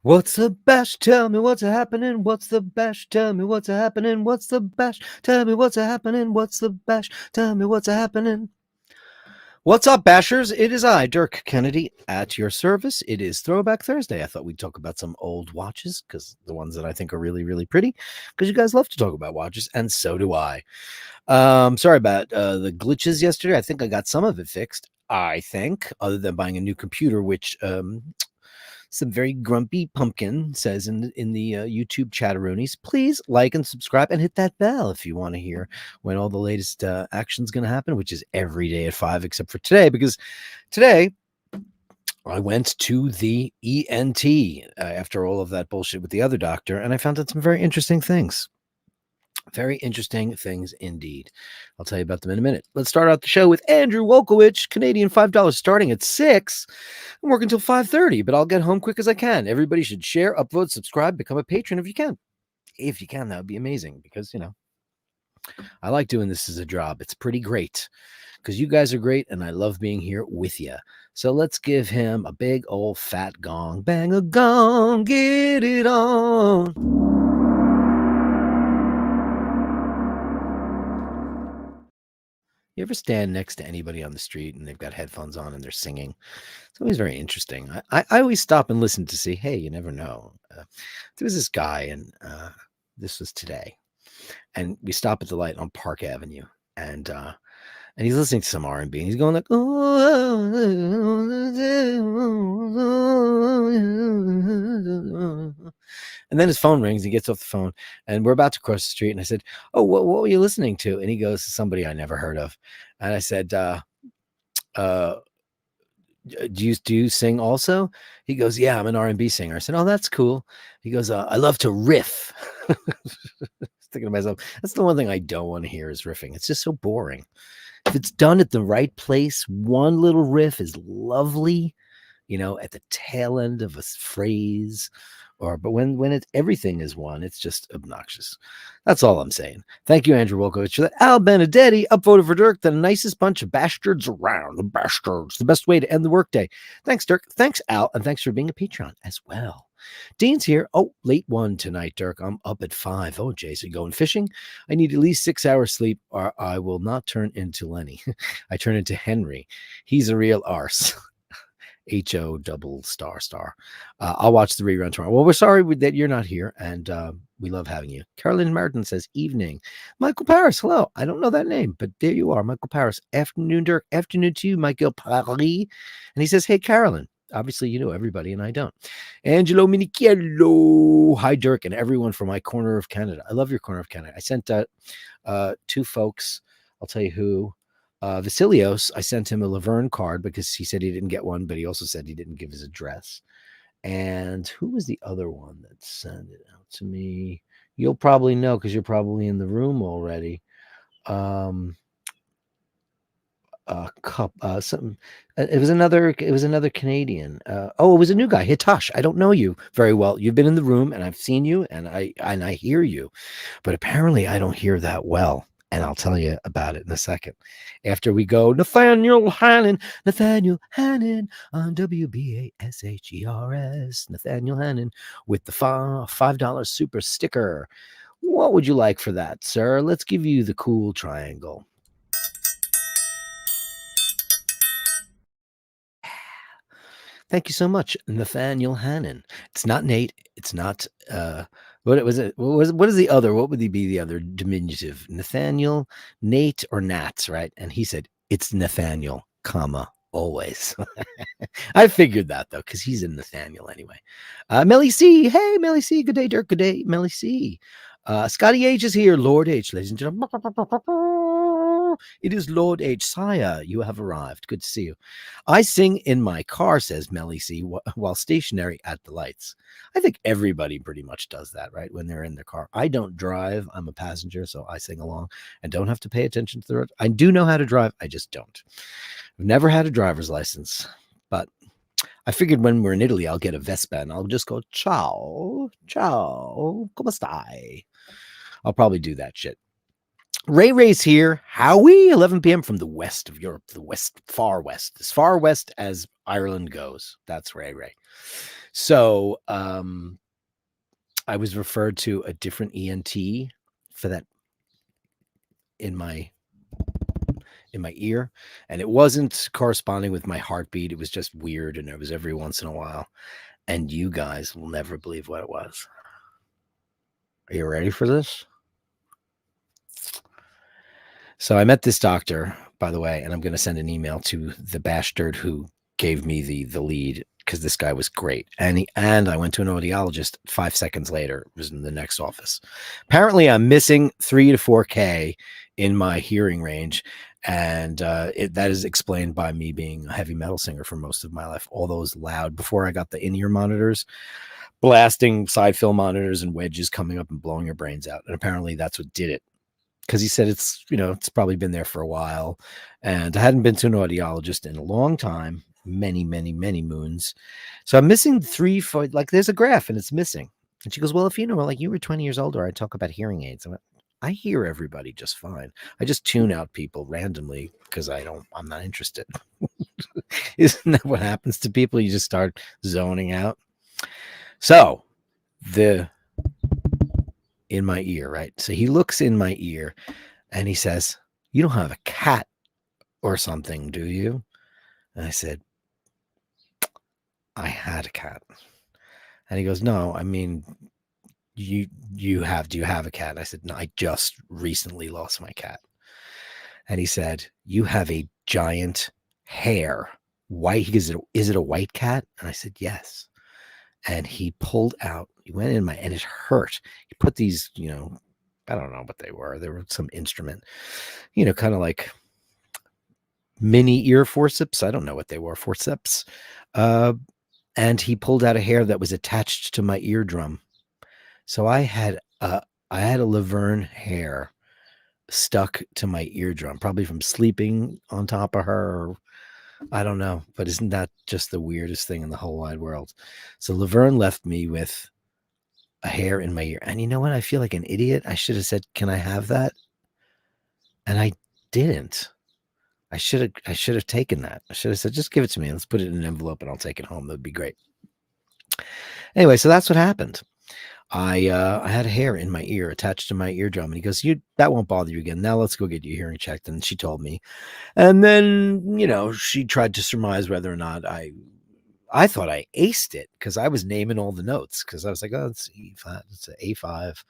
What's the bash? Tell me what's happening. What's the bash? Tell me what's happening. What's the bash? Tell me what's happening. What's the bash? Tell me what's happening. What's up, Bashers? It is I, Dirk Kennedy, at your service. It is Throwback Thursday. I thought we'd talk about some old watches, because the ones that I think are really, really pretty, because you guys love to talk about watches, and so do I. Sorry about the glitches yesterday. I think I got some of it fixed, I think, other than buying a new computer, which some very grumpy pumpkin says in the YouTube chatteroonies. Please like and subscribe and hit that bell if you want to hear when all the latest action's going to happen, which is every day at 5 except for today, because today I went to the ENT after all of that bullshit with the other doctor, and I found out some very interesting things. Very interesting things indeed. I'll tell you about them in a minute. Let's start out the show with Andrew Wolkowicz, Canadian $5 starting at 6. I'm working until 5:30, but I'll get home quick as I can. Everybody should share, upvote, subscribe, become a patron if you can. If you can, that would be amazing, because, I like doing this as a job. It's pretty great because you guys are great and I love being here with you. So let's give him a big old fat gong. Bang a gong, get it on. You ever stand next to anybody on the street and they've got headphones on and they're singing? It's always very interesting. I always stop and listen to see, hey, you never know. There was this guy, and this was today, and we stop at the light on Park Avenue, and he's listening to some R&B, and he's going like, and then his phone rings. He gets off the phone, and we're about to cross the street. And I said, "Oh, what were you listening to?" And he goes, "Somebody I never heard of." And I said, do you sing also?" He goes, "Yeah, I'm an R&B singer." I said, "Oh, that's cool." He goes, "I love to riff." Thinking to myself, that's the one thing I don't want to hear is riffing. It's just so boring. If it's done at the right place, one little riff is lovely, at the tail end of a phrase, but when it's everything is one, it's just obnoxious. That's all I'm saying. Thank you, Andrew Wolkowicz, for that. Al Benedetti upvoted for Dirk, the nicest bunch of bastards around. The bastards, the best way to end the workday. Thanks, Dirk. Thanks, Al, and thanks for being a Patreon as well. Dean's here. Oh, late one tonight, Dirk. I'm up at 5. Oh, Jason, going fishing? I need at least 6 hours sleep, or I will not turn into Lenny. I turn into Henry. He's a real arse. HO double star. I'll watch the rerun tomorrow. Well, we're sorry that you're not here, and we love having you. Carolyn Martin says, evening. Michael Paris, hello. I don't know that name, but there you are, Michael Paris. Afternoon, Dirk. Afternoon to you, Michael Paris. And he says, hey, Carolyn. Obviously, you know everybody, and I don't. Angelo Minichello. Hi, Dirk, and everyone from my corner of Canada. I love your corner of Canada. I sent two folks. I'll tell you who. Vasilios, I sent him a Laverne card because he said he didn't get one, but he also said he didn't give his address. And who was the other one that sent it out to me? You'll probably know because you're probably in the room already. It was another Canadian. It was a new guy, Hitosh. I don't know you very well. You've been in the room and I've seen you and I hear you, but apparently I don't hear that well. And I'll tell you about it in a second. After we go, Nathaniel Hannon on WBASHERS. Nathaniel Hannon with the $5 super sticker. What would you like for that, sir? Let's give you the cool triangle. Thank you so much, Nathaniel Hannon. It's not Nate. It's not what was it? What is the other? What would be the other diminutive? Nathaniel, Nate, or Nats, right? And he said it's Nathaniel, comma, always. I figured that though, because he's in Nathaniel anyway. Melly C. Hey, Melly C. Good day, Dirk. Good day, Melly C. Scotty H is here. Lord H, ladies and gentlemen. It is Lord H. Sire, you have arrived. Good to see you. I sing in my car, says Melly C, while stationary at the lights. I think everybody pretty much does that, right? When they're in their car. I don't drive. I'm a passenger, so I sing along and don't have to pay attention to the road. I do know how to drive. I just don't. I've never had a driver's license, but I figured when we're in Italy, I'll get a Vespa and I'll just go, ciao, come stai? I'll probably do that shit. Ray's here. Howie, 11 p.m. from the west of Europe, the west, far west, as far west as Ireland goes. That's Ray. So I was referred to a different ENT for that in my ear, and it wasn't corresponding with my heartbeat. It was just weird, and it was every once in a while. And you guys will never believe what it was. Are you ready for this? So I met this doctor, by the way, and I'm going to send an email to the Basherdirk who gave me the lead, because this guy was great. And I went to an audiologist 5 seconds later. It was in the next office. Apparently, I'm missing 3 to 4K in my hearing range, and that is explained by me being a heavy metal singer for most of my life. All those loud, before I got the in-ear monitors, blasting side fill monitors and wedges coming up and blowing your brains out. And apparently that's what did it. Because he said it's probably been there for a while. And I hadn't been to an audiologist in a long time, many, many, many moons. So I'm missing 3, 4, like there's a graph and it's missing. And she goes, well, if like you were 20 years older, I'd talk about hearing aids. I hear everybody just fine. I just tune out people randomly because I'm not interested. Isn't that what happens to people? You just start zoning out. So in my ear, right? So he looks in my ear and he says, you don't have a cat or something, do you? And I said, I had a cat. And he goes, no, I mean, do you have a cat? And I said, no, I just recently lost my cat. And he said, you have a giant hair. White. He goes, is it a white cat? And I said, yes. And he pulled out, he went in and it hurt. He put these, I don't know what they were. They were some instrument, kind of like mini ear forceps. I don't know what they were, forceps. And he pulled out a hair that was attached to my eardrum. So I had a Laverne hair stuck to my eardrum, probably from sleeping on top of her, or I don't know, but isn't that just the weirdest thing in the whole wide world? So Laverne left me with a hair in my ear. And you know what? I feel like an idiot. I should have said, can I have that? And I didn't. I should have taken that. I should have said, just give it to me. Let's put it in an envelope and I'll take it home. That'd be great. Anyway, so that's what happened. I had a hair in my ear attached to my eardrum, and he goes, that won't bother you again. Now let's go get your hearing checked. And she told me. And then, she tried to surmise whether or not I thought I aced it, because I was naming all the notes, because I was like, oh, it's E5, it's an A5,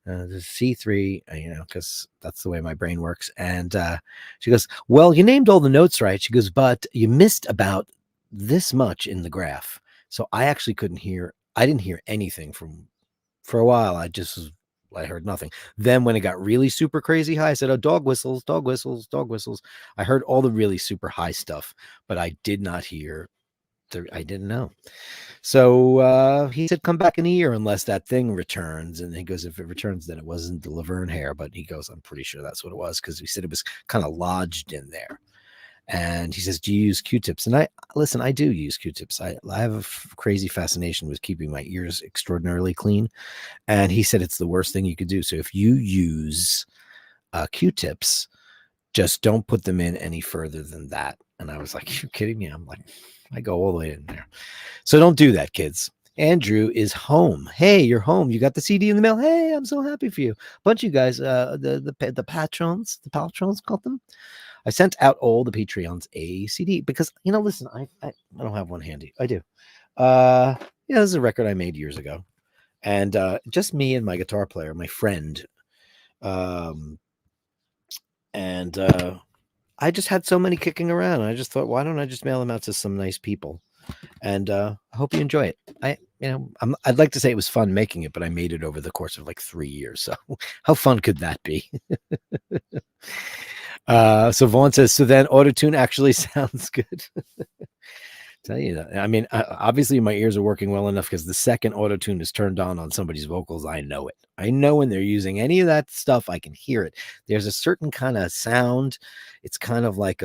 C3, because that's the way my brain works. And she goes, well, you named all the notes right. She goes, but you missed about this much in the graph. So I actually couldn't hear. I didn't hear anything for a while. I heard nothing. Then when it got really super crazy high, I said, oh, dog whistles, dog whistles, dog whistles. I heard all the really super high stuff, but I did not hear. I didn't know. So he said, come back in a year unless that thing returns. And he goes, if it returns, then it wasn't the Laverne hair. But he goes, I'm pretty sure that's what it was, because he said it was kind of lodged in there. And he says, do you use Q-tips? And I do use Q-tips. I have a crazy fascination with keeping my ears extraordinarily clean. And he said it's the worst thing you could do. So if you use Q-tips, just don't put them in any further than that. And I was like, you're kidding me? I'm like, I go all the way in there. So don't do that, kids. Andrew is home. Hey, you're home. You got the CD in the mail. Hey, I'm so happy for you. A bunch of you guys, the patrons, called them. I sent out all the Patreons a CD because, listen, I don't have one handy. I do. This is a record I made years ago. And just me and my guitar player, my friend. I just had so many kicking around. I just thought, why don't I just mail them out to some nice people? And I hope you enjoy it. I'd like to say it was fun making it, but I made it over the course of like 3 years. So how fun could that be? So Vaughn says, so then autotune actually sounds good. Tell you that. I mean, obviously my ears are working well enough, because the second autotune is turned on somebody's vocals, I know it. I know when they're using any of that stuff, I can hear it. There's a certain kind of sound. It's kind of like,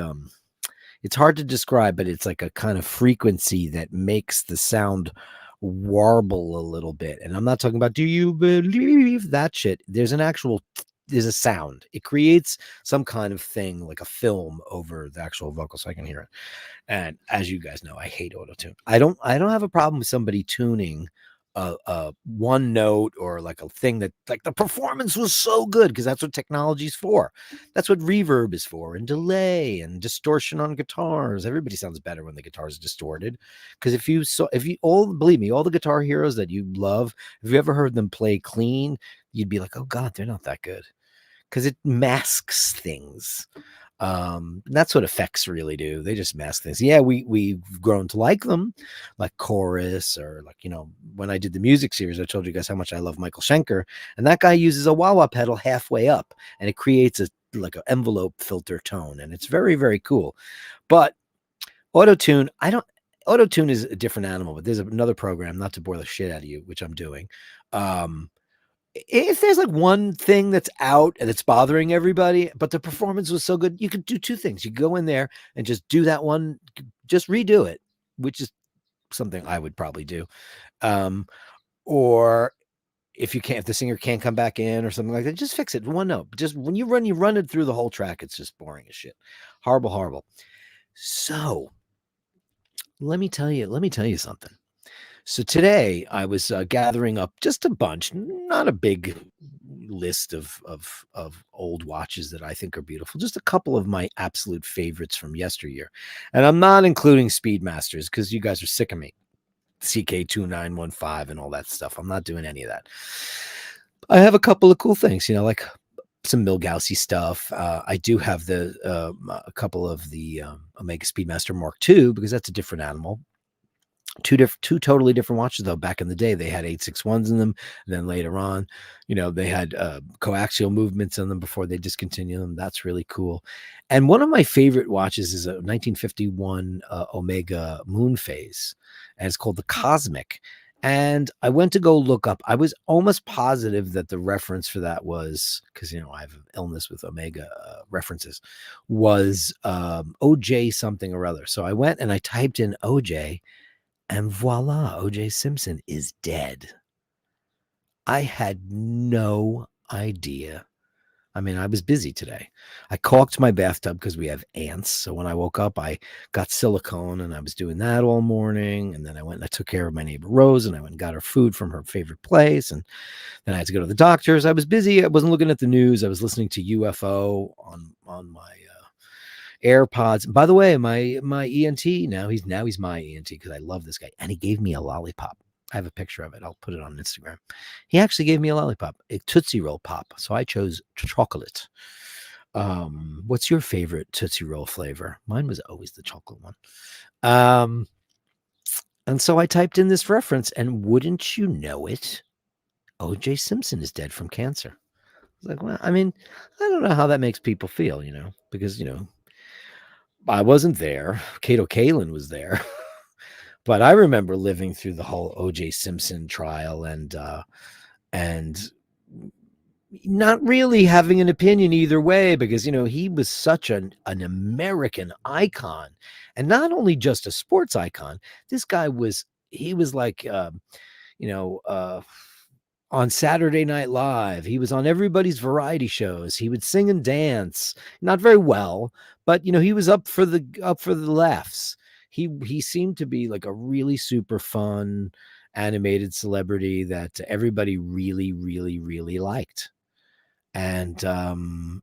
it's hard to describe, but it's like a kind of frequency that makes the sound warble a little bit. And I'm not talking about, do you believe that shit? There's an actual, there's a sound. It creates some kind of thing like a film over the actual vocal, so I can hear it. And as you guys know, I hate auto tune. I don't have a problem with somebody tuning a one note or like a thing that like the performance was so good, because that's what technology's for. That's what reverb is for, and delay and distortion on guitars. Everybody sounds better when the guitar is distorted. Because if you all believe me, all the guitar heroes that you love, if you ever heard them play clean, you'd be like, oh God, they're not that good. Because it masks things. That's what effects really do. They just mask things. Yeah, we've grown to like them, like chorus, or like, when I did the music series, I told you guys how much I love Michael Schenker, and that guy uses a wah-wah pedal halfway up, and it creates a like an envelope filter tone, and it's very, very cool. But auto-tune, auto-tune is a different animal, but there's another program, not to bore the shit out of you, which I'm doing. If there's like one thing that's out and it's bothering everybody, but the performance was so good, you could do two things. You go in there and just do that one, just redo it, which is something I would probably do. Or if the singer can't come back in or something like that, just fix it. One note. Just when you run it through the whole track, it's just boring as shit. Horrible, horrible. So let me tell you something. So today I was gathering up just a bunch, not a big list of old watches that I think are beautiful, just a couple of my absolute favorites from yesteryear. And I'm not including Speedmasters because you guys are sick of me. CK2915 and all that stuff. I'm not doing any of that. I have a couple of cool things, like some Milgaussy stuff. I do have a couple of the Omega Speedmaster Mark II, because that's a different animal. Two totally different watches, though. Back in the day, they had 861s in them. And then later on, they had coaxial movements in them before they discontinued them. That's really cool. And one of my favorite watches is a 1951 Omega Moon Phase, and it's called the Cosmic. And I went to go look up. I was almost positive that the reference for that was, because I have an illness with Omega references, was OJ something or other. So I went and I typed in OJ. And voila, OJ Simpson is dead. I had no idea. I mean, I was busy today. I caulked my bathtub because we have ants. So when I woke up, I got silicone, and I was doing that all morning. And then I went and I took care of my neighbor Rose, and I went and got her food from her favorite place. And then I had to go to the doctor's. I was busy. I wasn't looking at the news. I was listening to UFO on my AirPods. By the way, my ENT he's my ENT, because I love this guy, and he gave me a lollipop. I have a picture of it. I'll put it on Instagram. He actually gave me a lollipop, a Tootsie Roll pop. So I chose chocolate. What's your favorite Tootsie Roll flavor? Mine was always the chocolate one. And so I typed in this reference, and wouldn't you know it, OJ Simpson is dead from cancer. I was like, well, I mean, I don't know how that makes people feel, because I wasn't there. Kato Kalin was there. But I remember living through the whole OJ Simpson trial, and not really having an opinion either way, because he was such an American icon, and not only just a sports icon. This guy was like on Saturday Night Live. He was on everybody's variety shows. He would sing and dance, not very well, but he was up for the laughs. He seemed to be like a really super fun animated celebrity that everybody really, really, really liked. And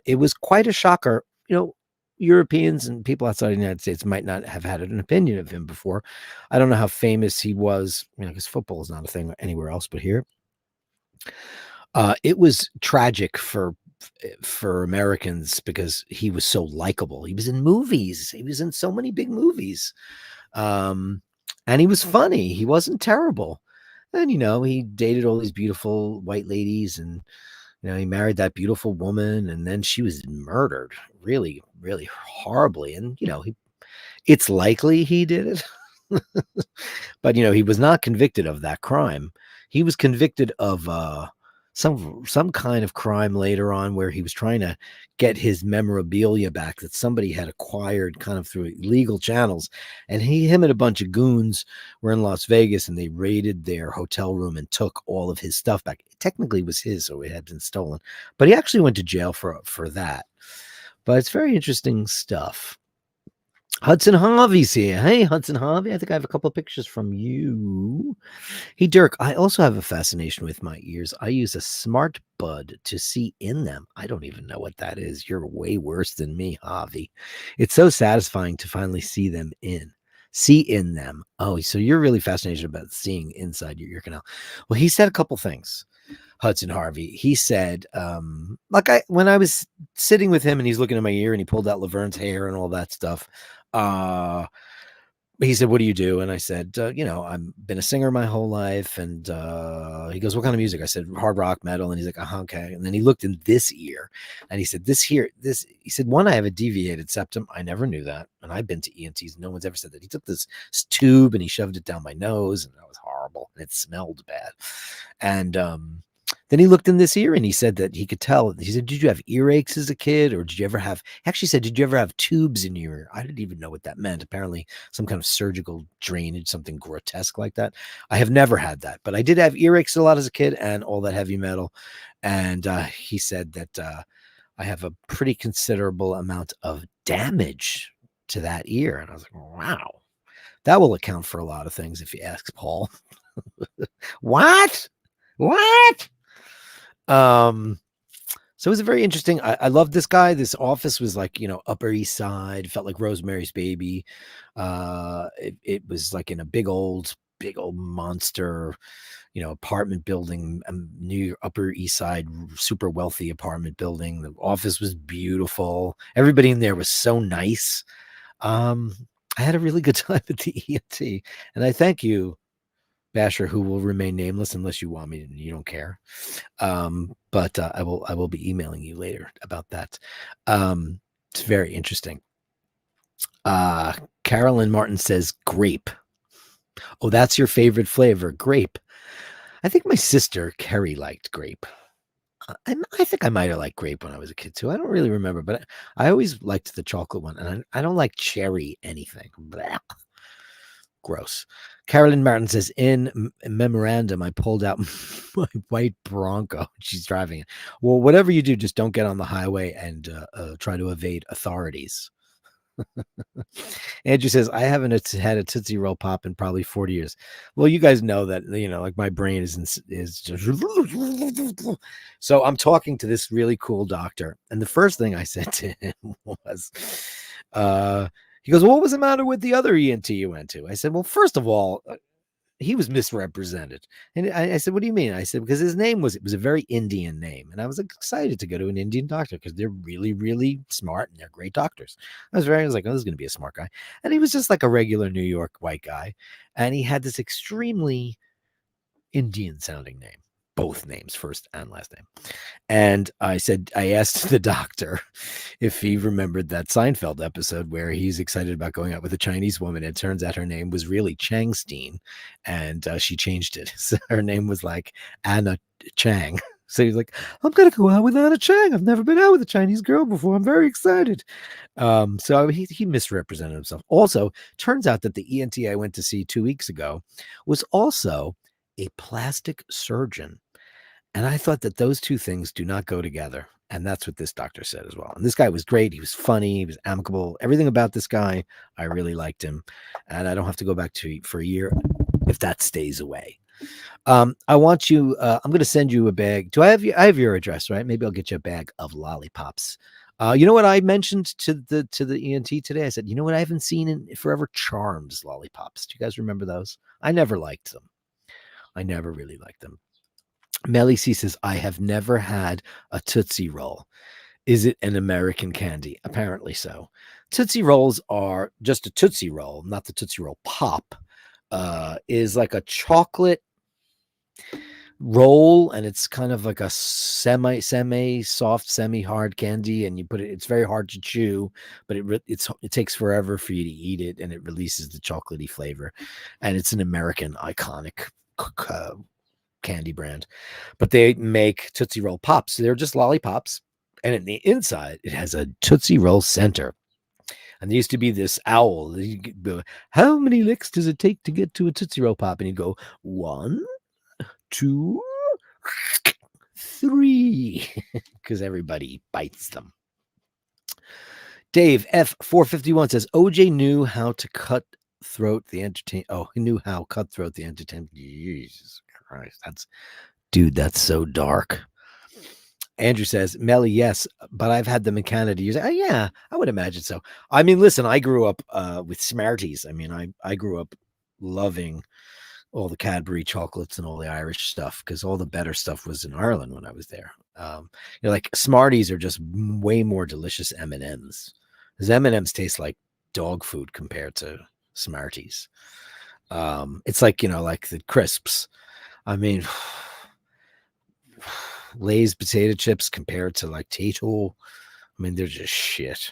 it was quite a shocker. Europeans and people outside the United States might not have had an opinion of him before. I don't know how famous he was, because football is not a thing anywhere else but here. It was tragic for Americans, because he was so likable. He was in movies. He was in so many big movies. And he was funny. He wasn't terrible. And, he dated all these beautiful white ladies, and, he married that beautiful woman, and then she was murdered really, really horribly. And, it's likely he did it, but, he was not convicted of that crime. He was convicted of, some kind of crime later on where he was trying to get his memorabilia back that somebody had acquired kind of through illegal channels. And him and a bunch of goons were in Las Vegas, and they raided their hotel room and took all of his stuff back. It technically was his, so it had been stolen, but he actually went to jail for that. But it's very interesting stuff. Hudson Harvey's here. Hey, Hudson Harvey. I think I have a couple of pictures from you. Hey, Dirk, I also have a fascination with my ears. I use a smart bud to see in them. I don't even know what that is. You're way worse than me, Harvey. It's so satisfying to finally see in them. Oh, so you're really fascinated about seeing inside your ear canal. Well, he said a couple things. Hudson Harvey. He said, when I was sitting with him and he's looking at my ear and he pulled out Laverne's hair and all that stuff. He said, "What do you do?" And I said, I've been a singer my whole life. And he goes, "What kind of music?" I said, "Hard rock, metal." And he's like, okay. And then he looked in this ear and he said, he said, "One, I have a deviated septum." I never knew that. And I've been to ENTs. No one's ever said that. He took this tube and he shoved it down my nose, and that was horrible. And it smelled bad. And, then he looked in this ear and he said that he could tell. He said, "Did you have earaches as a kid? Or did you ever have," actually said, "Did you ever have tubes in your ear?" I didn't even know what that meant. Apparently some kind of surgical drainage, something grotesque like that. I have never had that, but I did have earaches a lot as a kid and all that heavy metal. And he said that I have a pretty considerable amount of damage to that ear. And I was like, wow, that will account for a lot of things if you ask Paul. What? So it was a very interesting. I love this guy. This office was like, Upper East Side. Felt like Rosemary's Baby. It was like in a big old monster, apartment building, New Upper East Side, super wealthy apartment building. The office was beautiful. Everybody in there was so nice. I had a really good time at the ENT, and I thank you, Basher, who will remain nameless unless you want me to, you don't care. But I will be emailing you later about that. It's very interesting. Carolyn Martin says grape. Oh, that's your favorite flavor, grape. I think my sister Carrie liked grape. I think I might have liked grape when I was a kid too. I don't really remember, but I always liked the chocolate one, and I don't like cherry anything. Blah. Gross. Carolyn Martin says, in memorandum, I pulled out my white Bronco. She's driving it. Well, whatever you do, just don't get on the highway and try to evade authorities. Andrew says, I haven't had a Tootsie Roll Pop in probably 40 years. Well, you guys know that, like my brain is just. So I'm talking to this really cool doctor. And the first thing I said to him was, he goes, "What was the matter with the other ENT you went to?" I said, "Well, first of all, he was misrepresented." And I said, "What do you mean?" I said, "Because it was a very Indian name." And I was excited to go to an Indian doctor because they're really, really smart and they're great doctors. I was like, "Oh, this is going to be a smart guy." And he was just like a regular New York white guy. And he had this extremely Indian sounding name, both names, first and last name. And I asked the doctor if he remembered that Seinfeld episode where he's excited about going out with a Chinese woman. It turns out her name was really Changstein, and she changed it. So her name was like Anna Chang. So he's like, "I'm going to go out with Anna Chang. I've never been out with a Chinese girl before. I'm very excited." So he misrepresented himself. Also, turns out that the ENT I went to see 2 weeks ago was also a plastic surgeon. And I thought that those two things do not go together. And that's what this doctor said as well. And this guy was great. He was funny. He was amicable. Everything about this guy, I really liked him. And I don't have to go back to for a year if that stays away. I want you, I'm going to send you a bag. I have your address, right? Maybe I'll get you a bag of lollipops. You know what I mentioned to the ENT today? I said, you know what I haven't seen in forever? Charms lollipops. Do you guys remember those? I never liked them. I never really liked them. Melly C says, I have never had a Tootsie Roll. Is it an American candy? Apparently so. Tootsie Rolls are just a Tootsie Roll, not the Tootsie Roll Pop. Is like a chocolate roll, and it's kind of like a semi soft, semi hard candy, and you put it. It's very hard to chew, but it takes forever for you to eat it, and it releases the chocolatey flavor. And it's an American iconic candy brand, but they make Tootsie Roll Pops. So they're just lollipops. And in the inside, it has a Tootsie Roll center. And there used to be this owl. How many licks does it take to get to a Tootsie Roll Pop? And you go, 1, 2, 3, because everybody bites them. Dave F451 says OJ knew how to cutthroat the entertain. Oh, he knew how cutthroat the entertainment. Jesus Christ, that's so dark. Andrew says, Melly, yes, but I've had them in Canada. You say, yeah, I would imagine so. I mean, listen, I grew up with Smarties. I mean, I grew up loving all the Cadbury chocolates and all the Irish stuff because all the better stuff was in Ireland when I was there. Like Smarties are just way more delicious M&Ms. Because M&Ms taste like dog food compared to Smarties. It's like, like the crisps. I mean, Lay's potato chips compared to like Tato. I mean, they're just shit.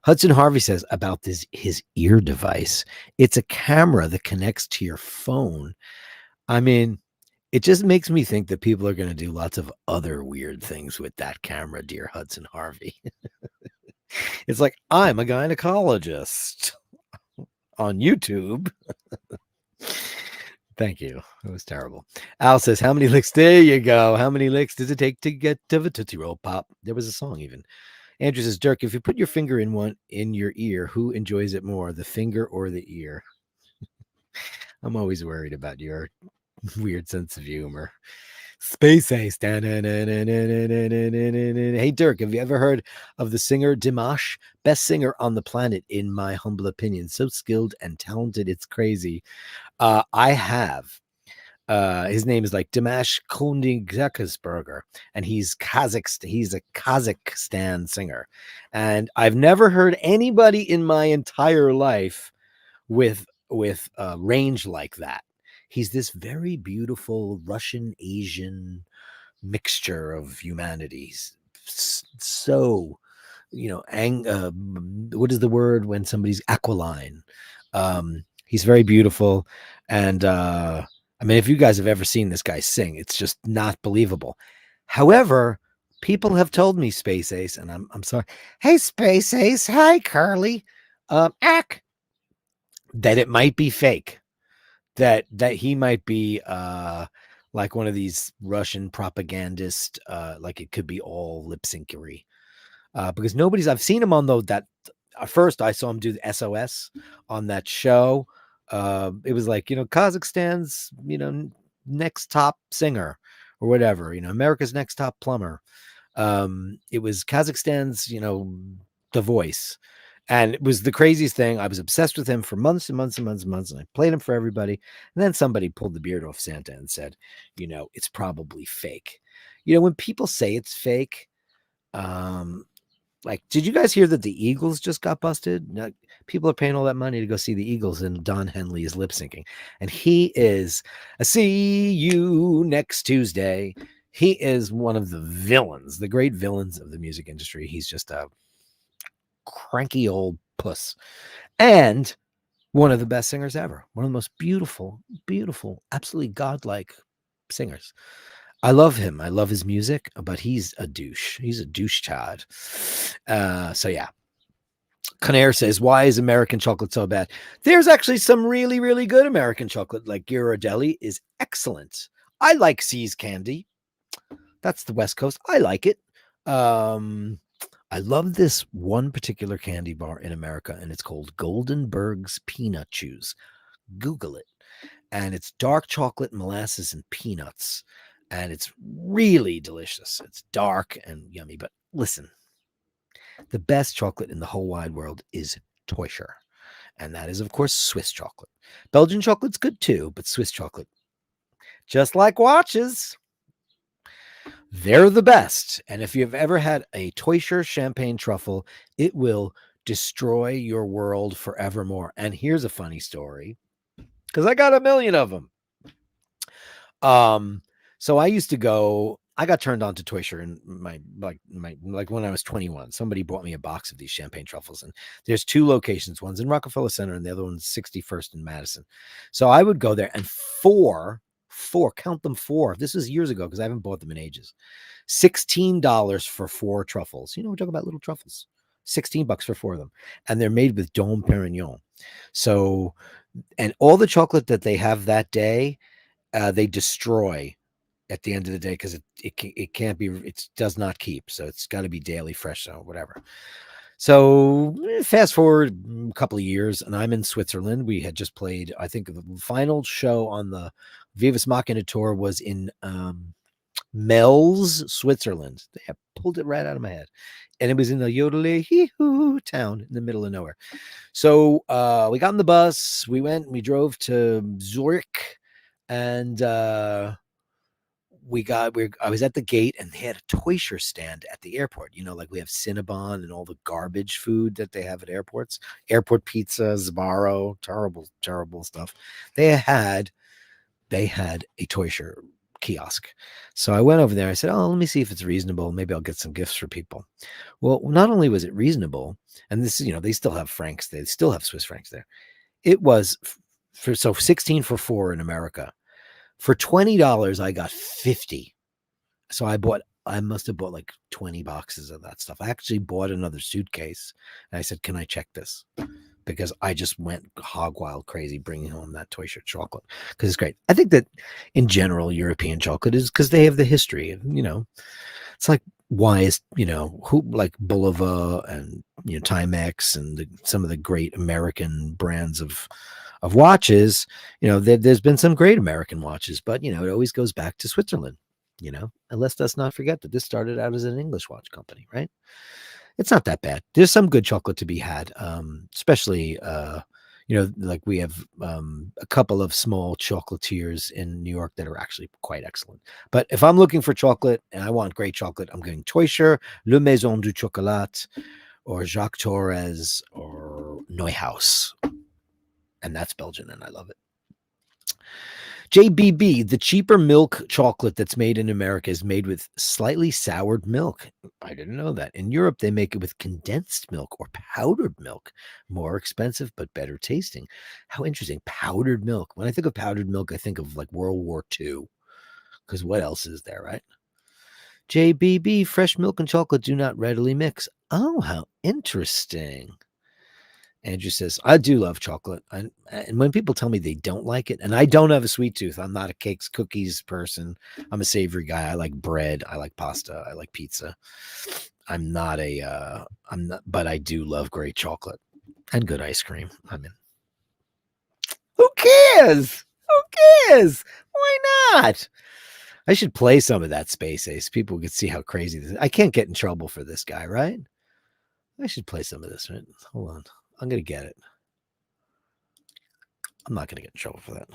Hudson Harvey says about his ear device. It's a camera that connects to your phone. I mean, it just makes me think that people are going to do lots of other weird things with that camera, dear Hudson Harvey. It's like, I'm a gynecologist on YouTube. Thank you. It was terrible. Al says, how many licks? There you go. How many licks does it take to get to the Tootsie Roll Pop? There was a song even. Andrew says, Dirk, if you put your finger in your ear, who enjoys it more, the finger or the ear? I'm always worried about your weird sense of humor. Space Ace. Hey, Dirk, have you ever heard of the singer Dimash? Best singer on the planet, in my humble opinion. So skilled and talented, it's crazy. I have. His name is like Dimash Kundigakasberger, and he's a Kazakhstan singer. And I've never heard anybody in my entire life with range like that. He's this very beautiful Russian Asian mixture of humanities. So, what is the word when somebody's aquiline? He's very beautiful. And I mean, if you guys have ever seen this guy sing, it's just not believable. However, people have told me, Space Ace, and I'm sorry. Hey, Space Ace. Hi, Carly. That it might be fake. That he might be like one of these Russian propagandist, like it could be all lip syncery. Because I've seen him on that. First, I saw him do the SOS on that show. It was like, Kazakhstan's, next top singer or whatever, America's next top plumber. It was Kazakhstan's, The Voice. And it was the craziest thing. I was obsessed with him for months and months and months and months. And I played him for everybody. And then somebody pulled the beard off Santa and said, it's probably fake. When people say it's fake, like, did you guys hear that the Eagles just got busted? Now, people are paying all that money to go see the Eagles, and Don Henley is lip syncing. And he is, I see you next Tuesday. He is one of the villains, the great villains of the music industry. He's just a cranky old puss. And one of the best singers ever. One of the most beautiful, absolutely godlike singers. I love him. I love his music, but he's a douche. He's a douche chad. So yeah. Conair says, why is American chocolate so bad? There's actually some really, really good American chocolate. Like Ghirardelli is excellent. I like See's candy. That's the West Coast. I like it. I love this one particular candy bar in America, and it's called Goldenberg's Peanut Chews. Google it. And it's dark chocolate, molasses, and peanuts. And it's really delicious. It's dark and yummy. But listen, the best chocolate in the whole wide world is Teuscher. And that is, of course, Swiss chocolate. Belgian chocolate's good too, but Swiss chocolate, just like watches, they're the best. And if you've ever had a Teuscher champagne truffle, it will destroy your world forevermore. And here's a funny story, because I got a million of them. So I used to go, I got turned on to Teuscher in my when I was 21. Somebody bought me a box of these champagne truffles, and there's 2 locations. One's in Rockefeller Center and the other one's 61st in Madison. So I would go there, and Four, count them four. This was years ago because I haven't bought them in ages. $16 for four truffles. You know, we're talking about little truffles. $16 for four of them. And they're made with Dom Perignon. So, and all the chocolate that they have that day, they destroy at the end of the day because it can't be, it does not keep. So it's got to be daily fresh, so whatever. So fast forward a couple of years, and I'm in Switzerland. We had just played, I think the final show on the Vivus Machina tour was in Mels, Switzerland. They have pulled it right out of my head. And it was in the Yodel town in the middle of nowhere. So we got on the bus, we drove to Zurich, and I was at the gate, and they had a Teuscher stand at the airport. You know, like we have Cinnabon and all the garbage food that they have at airports, airport pizza, Sbarro, terrible stuff. They had a Teuscher kiosk. So I went over there. I said, "Oh, let me see if it's reasonable. Maybe I'll get some gifts for people." Well, not only was it reasonable, and this is, they still have francs. They still have Swiss francs there. It was for 16 for four in America. For $20, I got 50. So I must have bought like 20 boxes of that stuff. I actually bought another suitcase, and I said, "Can I check this?" Because I just went hog wild crazy bringing home that Teuscher chocolate because it's great. I think that in general, European chocolate is because they have the history. It's like why is who like Bulova and Timex and some of the great American brands of watches. There's been some great American watches, but it always goes back to Switzerland. And let's not forget that this started out as an English watch company, right? It's not that bad. There's some good chocolate to be had, especially like we have a couple of small chocolatiers in New York that are actually quite excellent. But if I'm looking for chocolate and I want great chocolate, I'm going Teuscher, Le Maison du Chocolat, or Jacques Torres, or Neuhaus. And that's Belgian, and I love it. JBB, the cheaper milk chocolate that's made in America is made with slightly soured milk. I didn't know that. In Europe, they make it with condensed milk or powdered milk. More expensive, but better tasting. How interesting. Powdered milk. When I think of powdered milk, I think of like World War II. Because what else is there, right? JBB, fresh milk and chocolate do not readily mix. Oh, how interesting. Andrew says, I do love chocolate. And when people tell me they don't like it, and I don't have a sweet tooth, I'm not a cakes, cookies person. I'm a savory guy. I like bread. I like pasta. I like pizza. I'm not, but I do love great chocolate and good ice cream. Who cares? Who cares? Why not? I should play some of that Space Ace. People could see how crazy this is. I can't get in trouble for this guy, right? I should play some of this, right? Hold on. I'm going to get it. I'm not going to get in trouble for that.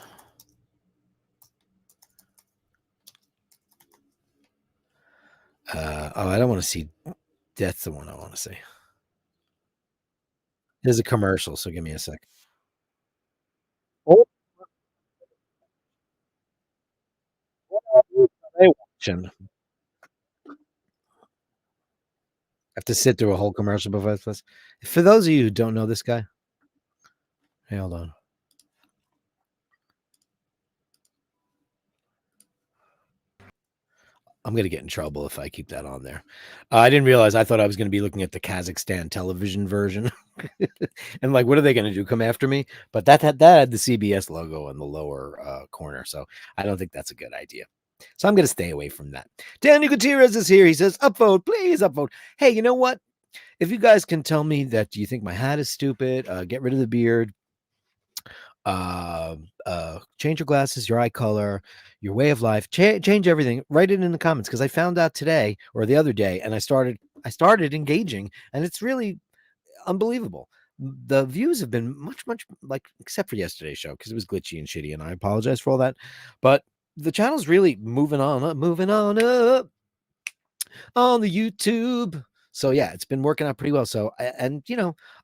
I don't want to see. That's the one I want to see. There's a commercial, so give me a sec. Oh, I have to sit through a whole commercial before this. For those of you who don't know this guy, hey, hold on. I'm going to get in trouble if I keep that on there. I didn't realize. I thought I was going to be looking at the Kazakhstan television version. And like, what are they going to do? Come after me? But that had the CBS logo in the lower corner. So I don't think that's a good idea. So I'm going to stay away from that. Daniel Gutierrez is here. He says, upvote, please upvote. Hey, you know what? If you guys can tell me that you think my hat is stupid, get rid of the beard, change your glasses, your eye color, your way of life, change everything, write it in the comments, because I found out today or the other day, and I started engaging, and it's really unbelievable. The views have been much like, except for yesterday's show because it was glitchy and shitty, and I apologize for all that, but the channel's really moving on up on the YouTube. So yeah, it's been working out pretty well. So, and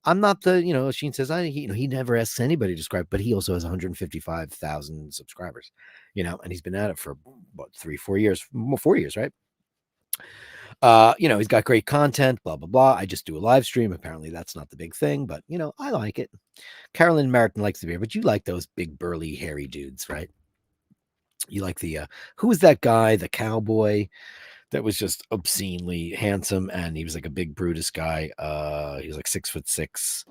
I'm not the, Sheen says he never asks anybody to subscribe, but he also has 155,000 subscribers, and he's been at it for what, 4 years, 4 years, right? He's got great content, blah blah blah. I just do a live stream. Apparently that's not the big thing, but I like it. Carolyn Martin likes the beer, but you like those big burly hairy dudes, right? You like the who was that guy, the cowboy that was just obscenely handsome, and he was like a big Brutus guy. He was like 6'6".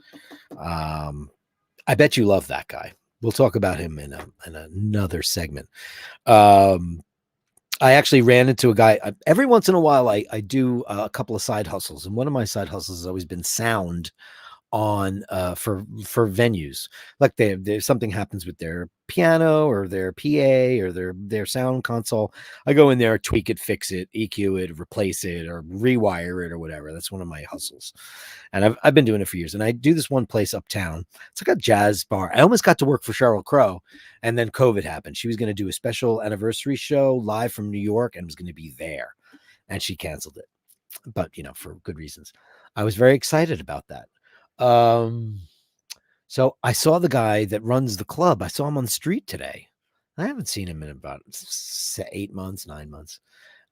I bet you love that guy. We'll talk about him in another segment. Um, I actually ran into a guy every once in a while. I do a couple of side hustles, and one of my side hustles has always been sound on for venues. Like they something happens with their piano or their PA or their sound console. I go in there, tweak it, fix it, EQ it, replace it, or rewire it or whatever. That's one of my hustles, and I've been doing it for years. And I do this one place uptown. It's like a jazz bar. I almost got to work for Sheryl Crow, and then COVID happened. She was going to do a special anniversary show live from New York and was going to be there, and she canceled it. But for good reasons. I was very excited about that. Um, so I saw the guy that runs the club. I saw him on the street today. I haven't seen him in about 8 months, 9 months.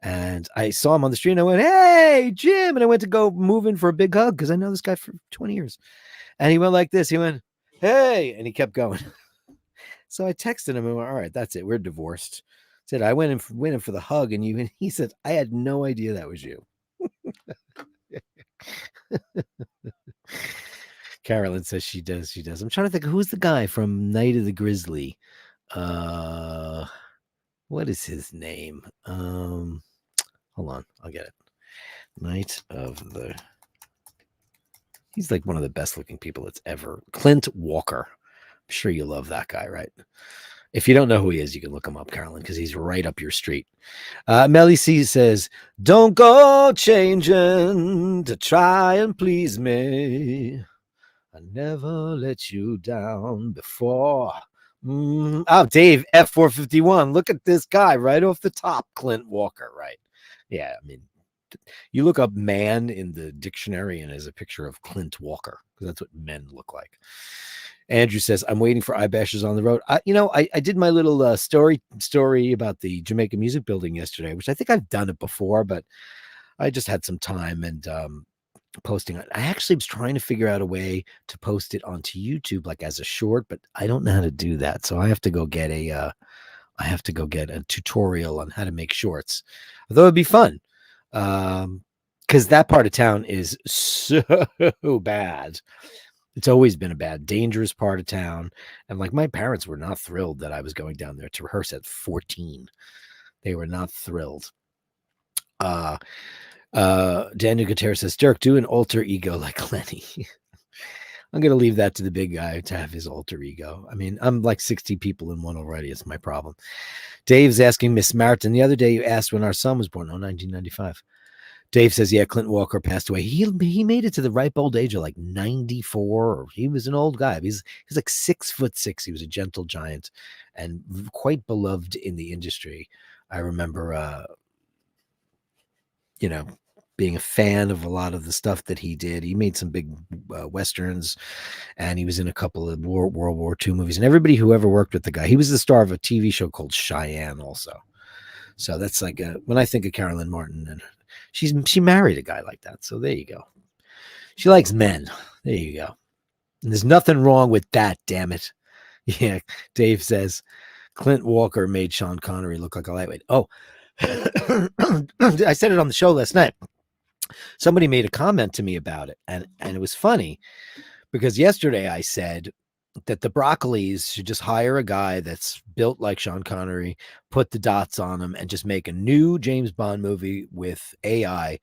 And I saw him on the street and I went, "Hey, Jim." And I went to go move in for a big hug because I know this guy for 20 years. And he went like this. He went, "Hey." And he kept going. So I texted him and went, "All right, that's it. We're divorced." I said, "I went in for the hug." And he said, "I had no idea that was you." Carolyn says she does. She does. I'm trying to think who's the guy from Night of the Grizzly. What is his name? Hold on, I'll get it. Night of the. He's like one of the best looking people that's ever. Clint Walker. I'm sure you love that guy, right? If you don't know who he is, you can look him up, Carolyn, because he's right up your street. Melly C says, "Don't go changing to try and please me. I never let you down before." Oh, Dave, F451. Look at this guy right off the top, Clint Walker, right? Yeah, I mean, you look up man in the dictionary and there's a picture of Clint Walker because that's what men look like. Andrew says, "I'm waiting for eyeBashers on the road." I did my little story about the Jamaica Music Building yesterday, which I think I've done it before, but I just had some time and posting it. I actually was trying to figure out a way to post it onto YouTube, like as a short, but I don't know how to do that. So I have to go get a tutorial on how to make shorts. Although it'd be fun. Because that part of town is so bad. It's always been a bad, dangerous part of town. And like my parents were not thrilled that I was going down there to rehearse at 14. They were not thrilled. Daniel Gutierrez says, "Dirk, do an alter ego like Lenny." I'm going to leave that to the big guy to have his alter ego. I mean, I'm like 60 people in one already. It's my problem. Dave's asking Miss Martin, the other day you asked when our son was born. 1995. Dave says, "Yeah, Clint Walker passed away. He made it to the ripe old age of like 94. He was an old guy. He's like 6'6". He was a gentle giant and quite beloved in the industry. I remember, being a fan of a lot of the stuff that he did. He made some big Westerns, and he was in a couple of World War II movies. And everybody who ever worked with the guy, he was the star of a TV show called Cheyenne also. So that's like when I think of Carolyn Martin, and she married a guy like that. So there you go. She likes men. There you go. And there's nothing wrong with that, damn it. Yeah, Dave says, "Clint Walker made Sean Connery look like a lightweight." Oh, I said it on the show last night. Somebody made a comment to me about it, and it was funny because yesterday I said that the Broccolis should just hire a guy that's built like Sean Connery, put the dots on him, and just make a new James Bond movie with AI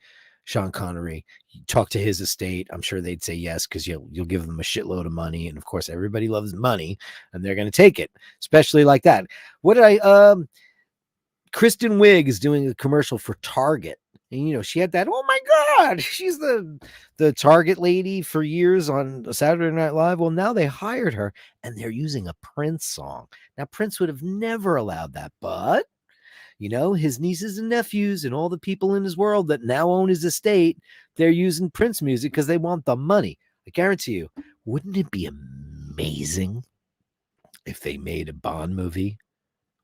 Sean Connery. Talk to his estate. I'm sure they'd say yes because you'll give them a shitload of money, and of course everybody loves money, and they're going to take it, especially like that. What did I? Kristen Wiig is doing a commercial for Target. And, she had that, oh my God, she's the Target lady for years on Saturday Night Live. Well, now they hired her and they're using a Prince song. Now, Prince would have never allowed that, but, his nieces and nephews and all the people in his world that now own his estate, they're using Prince music because they want the money. I guarantee you, wouldn't it be amazing if they made a Bond movie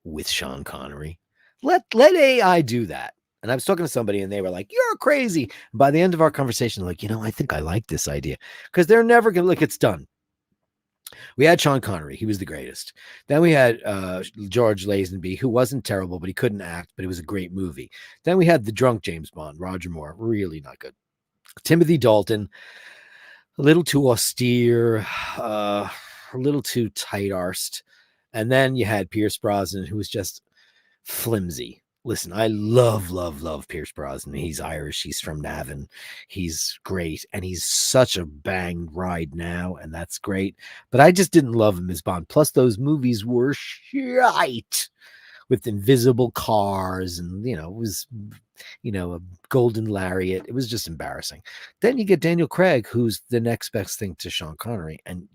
with Sean Connery? Let AI do that. And I was talking to somebody and they were like, "You're crazy." And by the end of our conversation, like, I think I like this idea because they're never going to, it's done. We had Sean Connery. He was the greatest. Then we had George Lazenby, who wasn't terrible, but he couldn't act, but it was a great movie. Then we had the drunk James Bond, Roger Moore. Really not good. Timothy Dalton, a little too austere, a little too tight-arsed. And then you had Pierce Brosnan, who was just flimsy. Listen, I love Pierce Brosnan. He's Irish. He's from Navan. He's great. And he's such a bang ride now. And that's great. But I just didn't love him as Bond. Plus, those movies were shite with invisible cars. And, it was, a golden lariat. It was just embarrassing. Then you get Daniel Craig, who's the next best thing to Sean Connery. And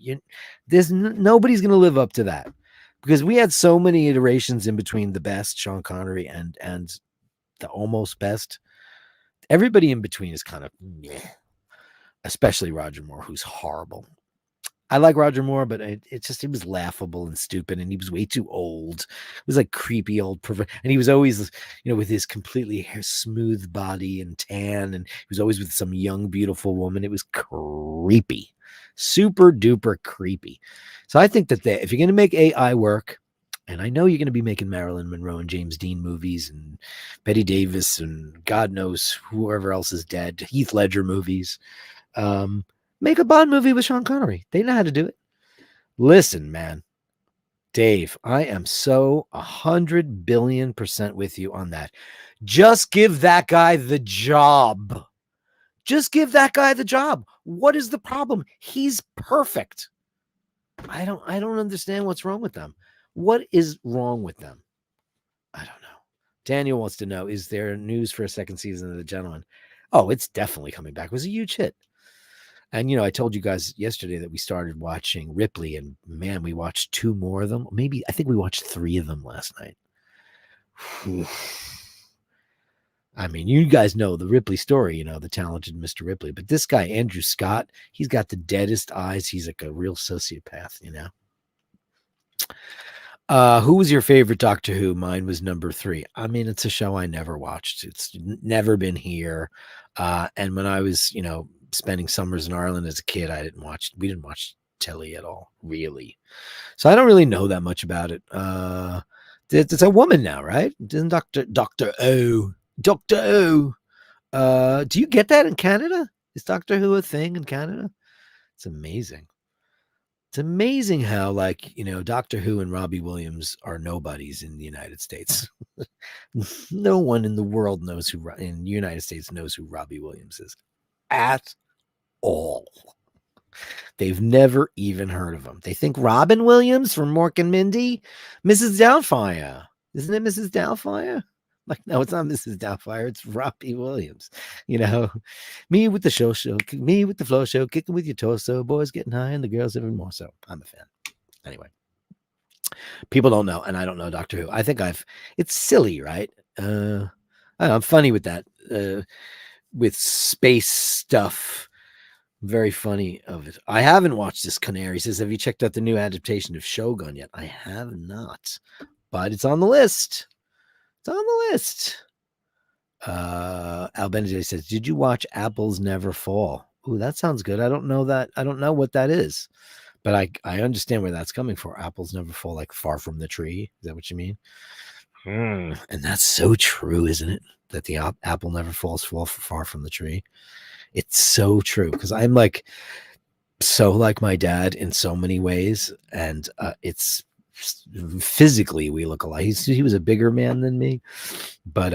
nobody's going to live up to that. Because we had so many iterations in between the best, Sean Connery, and the almost best. Everybody in between is kind of meh, especially Roger Moore, who's horrible. I like Roger Moore, but he was laughable and stupid, and he was way too old. It was like creepy old, and he was always, with his completely smooth body and tan, and he was always with some young, beautiful woman. It was creepy, super duper creepy. So I think that if you're going to make AI work, and I know you're going to be making Marilyn Monroe and James Dean movies and Betty Davis and God knows whoever else is dead, Heath Ledger movies, make a Bond movie with Sean Connery. They know how to do it. Listen, man, Dave, I am so 100 billion% with you on that. Just give that guy the job. Just give that guy the job. What is the problem? He's perfect. I don't understand what's wrong with them. What is wrong with them? I don't know. Daniel wants to know, is there news for a second season of The Gentleman? Oh, it's definitely coming back. It was a huge hit. And, I told you guys yesterday that we started watching Ripley, and man, we watched 2 more of them. I think we watched 3 of them last night. I mean, you guys know the Ripley story, the talented Mr. Ripley. But this guy, Andrew Scott, he's got the deadest eyes. He's like a real sociopath, Who was your favorite Doctor Who? Mine was number 3. I mean, it's a show I never watched. It's never been here. And when I was, spending summers in Ireland as a kid, we didn't watch telly at all, really. So I don't really know that much about it. It's a woman now, right? Isn't Dr. O? Do you get that in Canada? Is Doctor Who a thing in Canada? It's amazing. It's amazing how, Doctor Who and Robbie Williams are nobodies in the United States. No one in the world in the United States knows who Robbie Williams is at all. They've never even heard of him. They think Robin Williams from Mork and Mindy, Mrs. Doubtfire. Isn't it Mrs. Doubtfire? No, it's not Mrs. Doubtfire. It's Robbie Williams. Me with the show, me with the flow show, kicking with your torso, boys getting high and the girls even more so. I'm a fan. Anyway, people don't know, and I don't know Doctor Who. I think it's silly, right? I'm funny with that, with space stuff. Very funny of it. I haven't watched this. Canary says, have you checked out the new adaptation of Shogun yet? I have not, but it's on the list. It's on the list. Al Benedict says, did you watch Apples Never Fall? Ooh, that sounds good. I don't know that. I don't know what that is, but I understand where that's coming from. Apples never fall, like far from the tree. Is that what you mean? And that's so true, isn't it? That the apple never falls far from the tree. It's so true, because I'm so like my dad in so many ways, and it's physically we look alike. He was a bigger man than me, but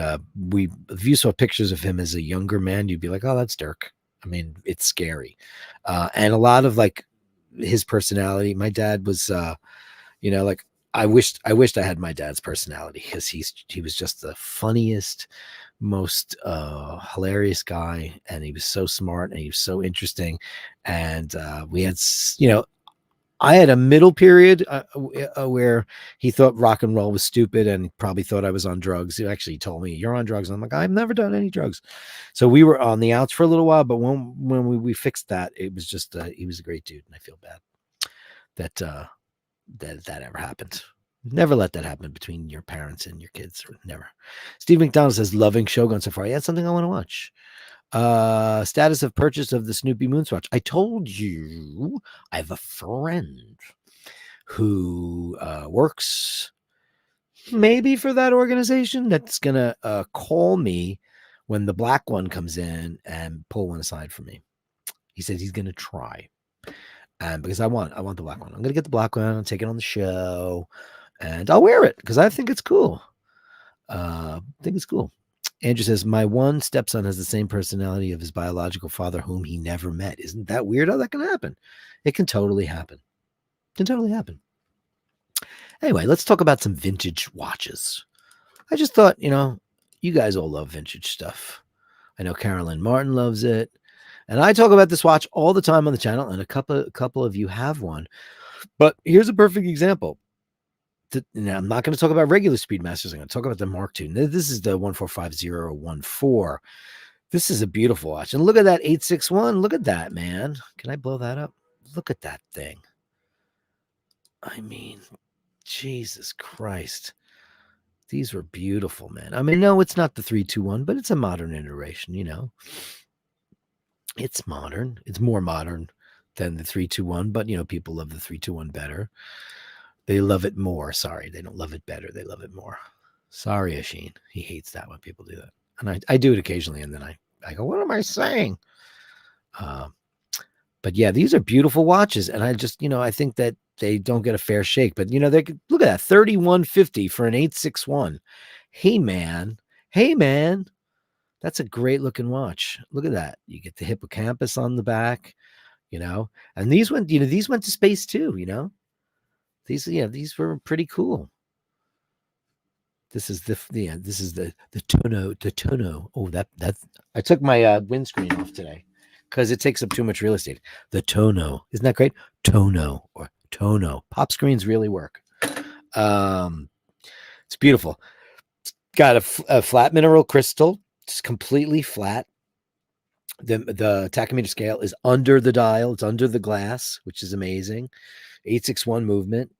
if you saw pictures of him as a younger man, you'd be like, oh, that's Dirk. I mean, it's scary, and a lot of his personality. My dad was, I wished I had my dad's personality, because he was just the funniest, most hilarious guy, and he was so smart and he was so interesting, and we had, I had a middle period where he thought rock and roll was stupid and probably thought I was on drugs. He actually told me, you're on drugs. And I'm like, I've never done any drugs. So we were on the outs for a little while, but when we fixed that, it was just he was a great dude, and I feel bad that ever happened. Never let that happen between your parents and your kids. Never. Steve McDonald says, loving Shogun so far. Yeah, that's something I want to watch. Status of purchase of the Snoopy Moonswatch. I told you I have a friend who works maybe for that organization that's going to call me when the black one comes in and pull one aside for me. He says he's going to try. And because I want the black one. I'm going to get the black one and take it on the show and I'll wear it because I think it's cool. Andrew says, my one stepson has the same personality of his biological father, whom he never met. Isn't that weird how that can happen? It can totally happen. Anyway, let's talk about some vintage watches. I just thought, you guys all love vintage stuff. I know Carolyn Martin loves it. And I talk about this watch all the time on the channel, and a couple of you have one. But here's a perfect example. Now, I'm not going to talk about regular Speedmasters. I'm going to talk about the Mark II. This is the 145014. This is a beautiful watch. And look at that 861. Look at that, man. Can I blow that up? Look at that thing. I mean, Jesus Christ. These were beautiful, man. I mean, no, it's not the 321, but it's a modern iteration, It's modern. It's more modern than the 321, but, people love the 321 better. They love it more. Sorry, they don't love it better. They love it more. Sorry, Asheen. He hates that when people do that. And I do it occasionally, and then I go, what am I saying? But yeah, these are beautiful watches. And I just, I think that they don't get a fair shake. But, they look at that, $31.50 for an 861. Hey, man. That's a great looking watch. Look at that. You get the hippocampus on the back, and these went to space too, These were pretty cool. This is the tono. Oh, that's I took my windscreen off today because it takes up too much real estate. The tono. Isn't that great? Tono or tono. Pop screens really work. It's beautiful. It's got a flat mineral crystal. It's completely flat. The tachymeter scale is under the dial. It's under the glass, which is amazing. 861 movement,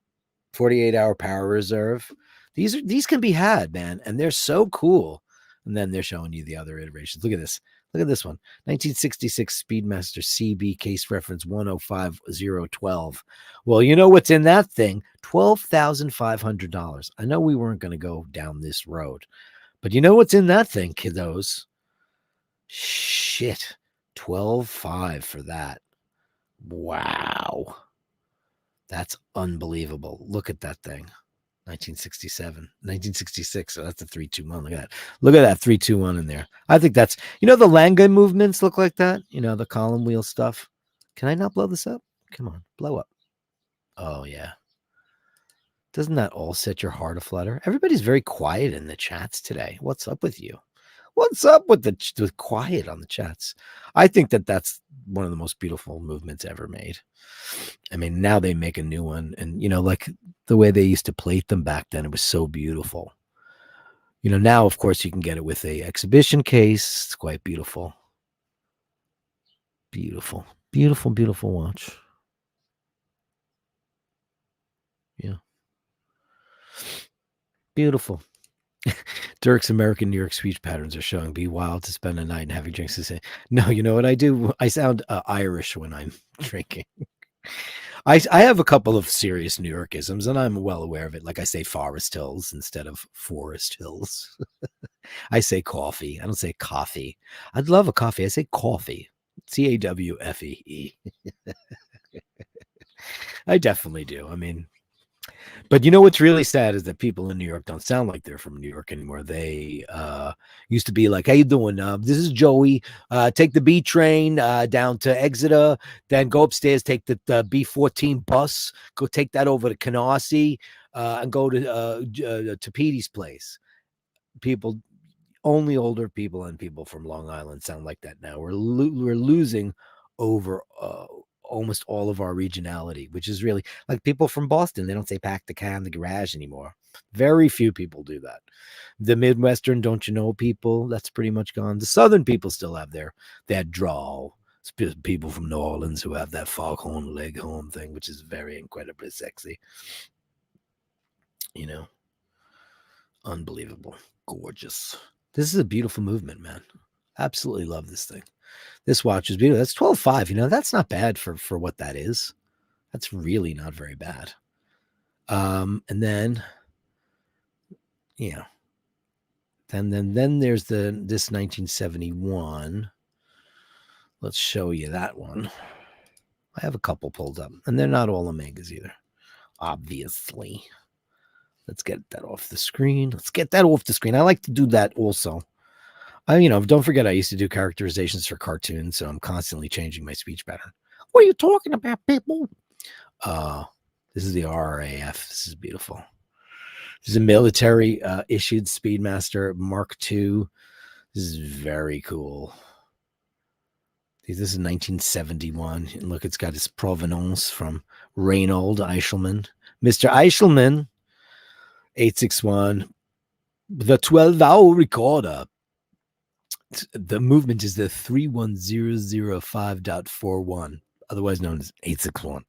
48-hour power reserve. These can be had, man, and they're so cool. And then they're showing you the other iterations. Look at this. Look at this one. 1966 Speedmaster CB case reference 105012. Well, you know what's in that thing? $12,500. I know we weren't going to go down this road, but you know what's in that thing, kiddos? Shit. 12.5 for that. Wow. That's unbelievable. Look at that thing. 1966. So that's a 321. Look at that. Look at that 321 in there. I think that's, the Lange movements look like that. The column wheel stuff. Can I not blow this up? Come on, blow up. Oh, yeah. Doesn't that all set your heart aflutter? Everybody's very quiet in the chats today. What's up with you? What's up with the quiet on the chats? I think that's one of the most beautiful movements ever made. I mean, now they make a new one, and like the way they used to plate them back then, it was so beautiful. Now of course you can get it with a exhibition case. It's quite beautiful. Beautiful watch. Yeah, beautiful. Dirk's American New York speech patterns are showing. Be wild to spend a night and having drinks to say. No, you know what I do? I sound Irish when I'm drinking. I have a couple of serious New Yorkisms, and I'm well aware of it. Like I say Forest Hills instead of Forest Hills. I say coffee. I don't say coffee. I'd love a coffee. I say coffee. CAWFEE. I definitely do. I mean, but what's really sad is that people in New York don't sound like they're from New York anymore. They used to be like, how you doing? This is Joey. Take the B train down to Exeter, then go upstairs, take the B14 bus, go take that over to Canarsie, and go to Petey's place. People, only older people and people from Long Island sound like that now. We're losing over almost all of our regionality, which is really like people from Boston. They don't say pack the car in the garage anymore. Very few people do that. The Midwestern, don't you know, people, that's pretty much gone. The Southern people still have that drawl. People from New Orleans who have that foghorn leghorn thing, which is very incredibly sexy. Unbelievable. Gorgeous. This is a beautiful movement, man. Absolutely love this thing. This watch is beautiful. That's 12.5. That's not bad for what that is. That's really not very bad. And then, yeah. Then there's this 1971. Let's show you that one. I have a couple pulled up, and they're not all Omegas either, obviously. Let's get that off the screen. I like to do that also. Don't forget I used to do characterizations for cartoons, so I'm constantly changing my speech pattern. What are you talking about, people? This is the RAF. This is beautiful. This is a military issued Speedmaster Mark II. This is very cool. This is 1971. And look, it's got its provenance from Reynold Eichelman. Mr. Eichelman, 861. The 12-hour recorder. The movement is the 31005.41, otherwise known as 861.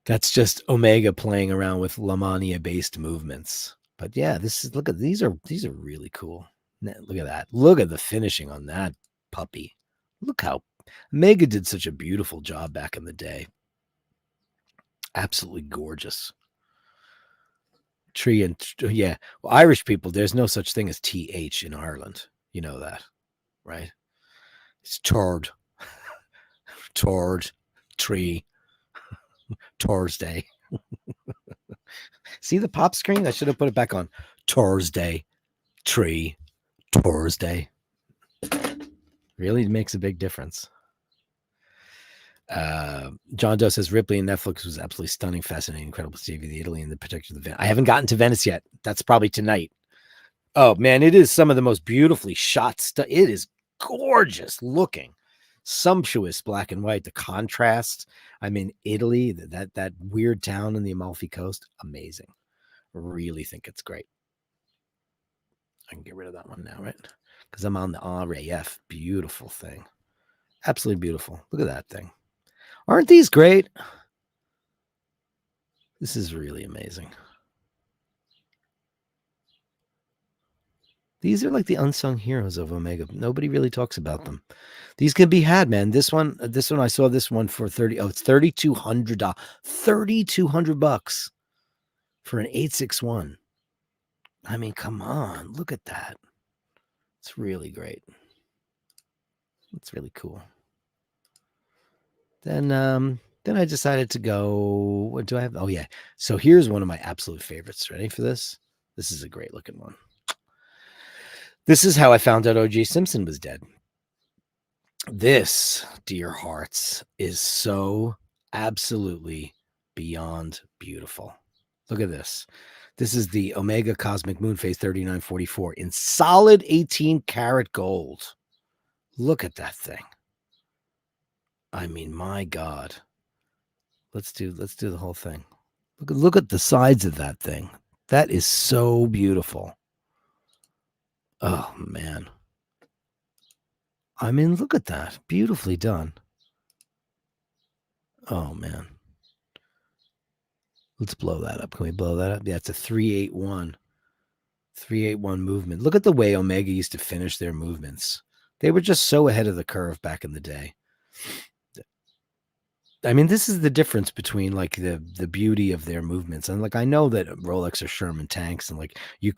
That's just Omega playing around with Lamania-based movements. But yeah, look at these are really cool. Look at that. Look at the finishing on that puppy. Look how Omega did such a beautiful job back in the day. Absolutely gorgeous. Tree and yeah, well, Irish people, there's no such thing as TH in Ireland. You know that, right? It's tord, tree, Thursday. See the pop screen? I should have put it back on. Thursday, tree, Thursday. Really makes a big difference. John Doe says Ripley and Netflix was absolutely stunning, fascinating, incredible to see the Italy and the particular event. I haven't gotten to Venice yet. That's probably tonight. Oh man, it is some of the most beautifully shot stuff. It is gorgeous looking, sumptuous black and white. The contrast. I mean, Italy, that weird town in the Amalfi Coast, amazing. Really think it's great. I can get rid of that one now, right? Because I'm on the RAF. Beautiful thing. Absolutely beautiful. Look at that thing. Aren't these great? This is really amazing. These are like the unsung heroes of Omega. Nobody really talks about them. These can be had, man. This one, I saw this one for 30. Oh, it's $3,200. $3,200 for an 861. I mean, come on. Look at that. It's really great. It's really cool. Then I decided to go. What do I have? Oh, yeah. So here's one of my absolute favorites. Ready for this? This is a great looking one. This is how I found out OJ Simpson was dead. This, dear hearts, is so absolutely beyond beautiful. Look at this. This is the Omega Cosmic Moon Phase 3944 in solid 18 karat gold. Look at that thing. I mean, my God. Let's do the whole thing. Look at the sides of that thing. That is so beautiful. Oh, man. I mean, look at that. Beautifully done. Oh, man. Let's blow that up. Can we blow that up? Yeah, it's a 381. 381 movement. Look at the way Omega used to finish their movements. They were just so ahead of the curve back in the day. I mean, this is the difference between like the beauty of their movements. And like, I know that Rolex are Sherman tanks, and like you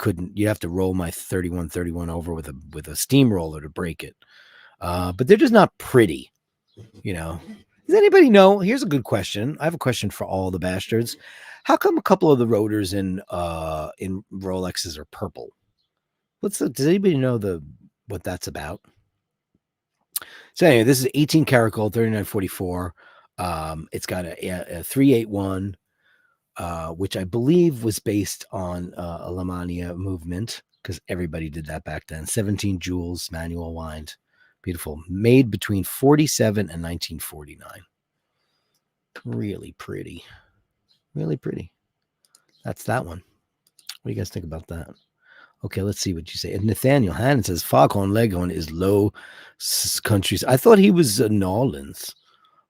have to roll my 3131 over with a steamroller to break it. But they're just not pretty, you know. Does anybody know? Here's a good question. I have a question for all the bastards. How come a couple of the rotors in Rolexes are purple? Does anybody know what that's about? So anyway, this is 18 karat gold, 3944. It's got a 381, which I believe was based on a Lamania movement, because everybody did that back then. 17 jewels, manual wind. Beautiful. Made between 47 and 1949. Really pretty. Really pretty. That's that one. What do you guys think about that? Okay, let's see what you say. And Nathaniel Hannon says Foghorn Leghorn is low countries. I thought he was New Orleans.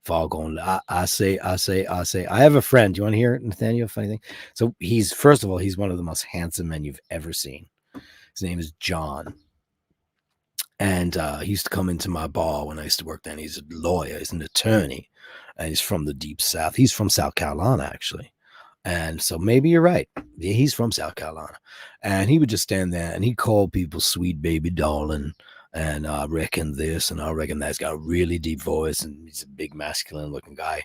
Foghorn. I say. I have a friend. Do you want to hear it, Nathaniel? Funny thing. So he's one of the most handsome men you've ever seen. His name is John. And he used to come into my bar when I used to work there. And he's a lawyer, he's an attorney, and he's from the deep South. He's from South Carolina, actually. And so maybe you're right. Yeah, he's from South Carolina. And he would just stand there and he'd call people sweet baby darling. And I reckon this and I reckon that. He's got a really deep voice and he's a big masculine looking guy.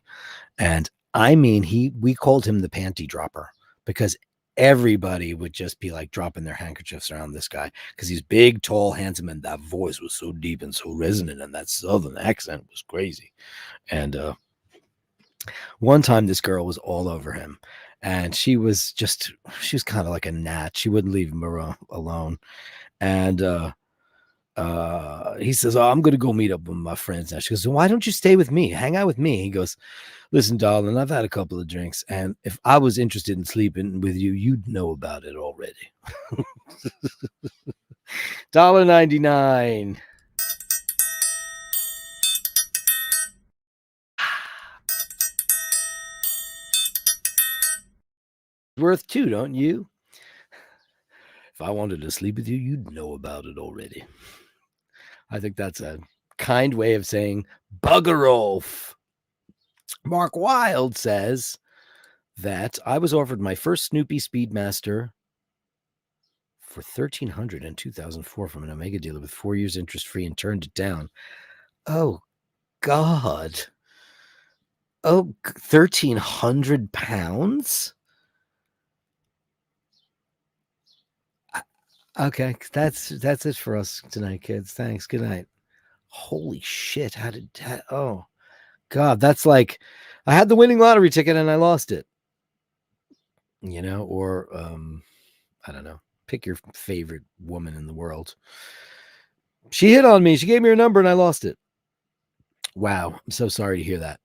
And I mean, we called him the panty dropper because everybody would just be like dropping their handkerchiefs around this guy because he's big, tall, handsome, and that voice was so deep and so resonant, and that southern accent was crazy. And one time this girl was all over him, and she was kind of like a gnat. She wouldn't leave him alone. And he says, "Oh, I'm gonna go meet up with my friends now." She goes, "Why don't you stay with me? Hang out with me." He goes, "Listen, darling, I've had a couple of drinks, and if I was interested in sleeping with you, you'd know about it already." $1.99. Worth two, don't you? If I wanted to sleep with you, you'd know about it already. I think that's a kind way of saying bugger off. Mark Wilde says that I was offered my first Snoopy Speedmaster for $1,300 in 2004 from an Omega dealer with 4 years interest free and turned it down. Oh, God. Oh, 1,300 pounds? Okay, that's it for us tonight, kids. Thanks. Good night. Holy shit. How did that? Oh, God. That's like I had the winning lottery ticket and I lost it. Or I don't know. Pick your favorite woman in the world. She hit on me. She gave me her number and I lost it. Wow. I'm so sorry to hear that.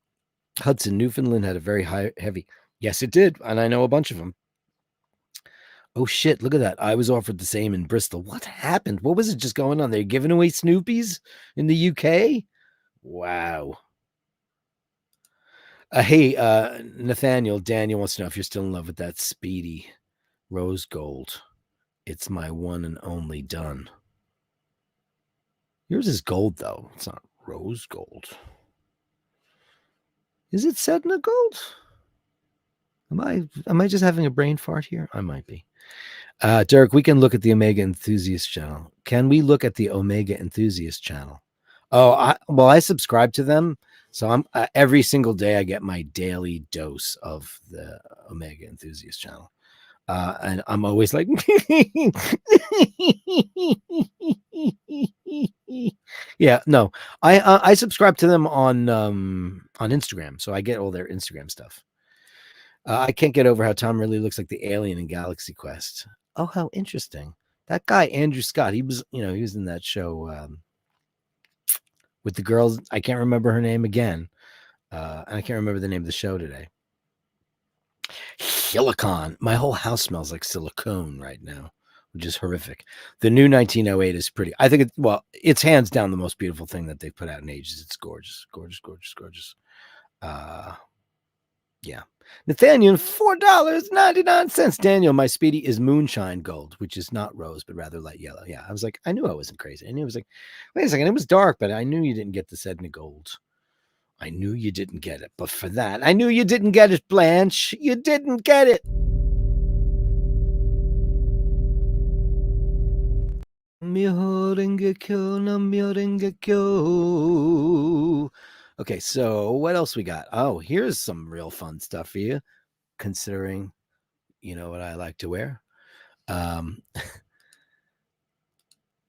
Hudson, Newfoundland had a very heavy. Yes, it did. And I know a bunch of them. Oh, shit. Look at that. I was offered the same in Bristol. What happened? What was it just going on? They're giving away Snoopies in the UK? Wow. Hey, Nathaniel, Daniel wants to know if you're still in love with that Speedy rose gold. It's my one and only done. Yours is gold, though. It's not rose gold. Is it Sedna gold? Am I just having a brain fart here? I might be. Derek, we can look at the Omega Enthusiast channel. Can we look at the Omega Enthusiast channel? Oh, I subscribe to them. So I'm every single day I get my daily dose of the Omega Enthusiast channel. And I'm always like, yeah, no, I subscribe to them on Instagram, so I get all their Instagram stuff. I can't get over how Tom really looks like the alien in Galaxy Quest. Oh, how interesting! That guy Andrew Scott, he was in that show with the girls. I can't remember her name again, and I can't remember the name of the show today. Silicon. My whole house smells like silicone right now, which is horrific. The new 1908 is pretty. I think it's hands down the most beautiful thing that they've put out in ages. It's gorgeous, gorgeous, gorgeous, gorgeous. Yeah. Nathaniel, $4.99. Daniel, my Speedy is moonshine gold, which is not rose, but rather light yellow. Yeah. I was like, I knew I wasn't crazy. I knew it was like, wait a second, it was dark, but I knew you didn't get the Sedna gold. I knew you didn't get it, but for that, I knew you didn't get it, Blanche. You didn't get it. Okay, so what else we got? Oh, here's some real fun stuff for you, considering you know what I like to wear.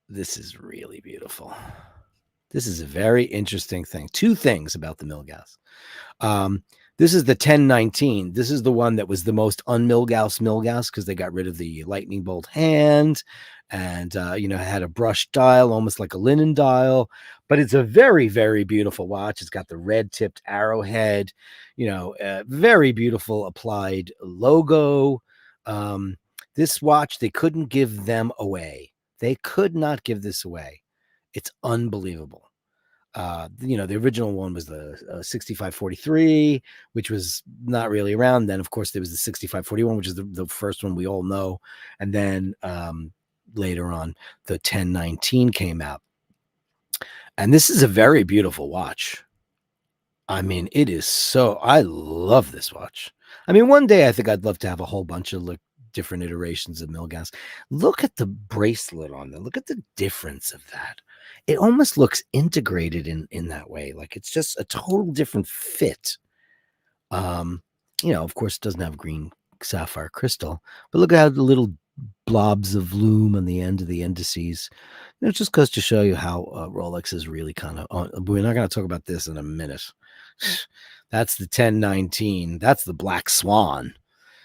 This is really beautiful. This is a very interesting thing. Two things about the Milgauss. This is the 1019. This is the one that was the most un-Milgauss because they got rid of the lightning bolt hand and, had a brush dial, almost like a linen dial. But it's a very, very beautiful watch. It's got the red-tipped arrowhead, very beautiful applied logo. This watch, they couldn't give them away. They could not give this away. It's unbelievable. The original one was the 6543, which was not really around. Then, of course, there was the 6541, which is the first one we all know. And then later on, the 1019 came out. And this is a very beautiful watch. I mean, it is so. I love this watch. I mean, one day I think I'd love to have a whole bunch of different iterations of Milgauss. Look at the bracelet on there. Look at the difference of that. It almost looks integrated in that way. Like it's just a total different fit. Of course, it doesn't have green sapphire crystal, but look at how the little blobs of lume on the end of the indices. It just goes to show you how Rolex is really kind of on. We're not going to talk about this in a minute. That's the 1019. That's the Black Swan.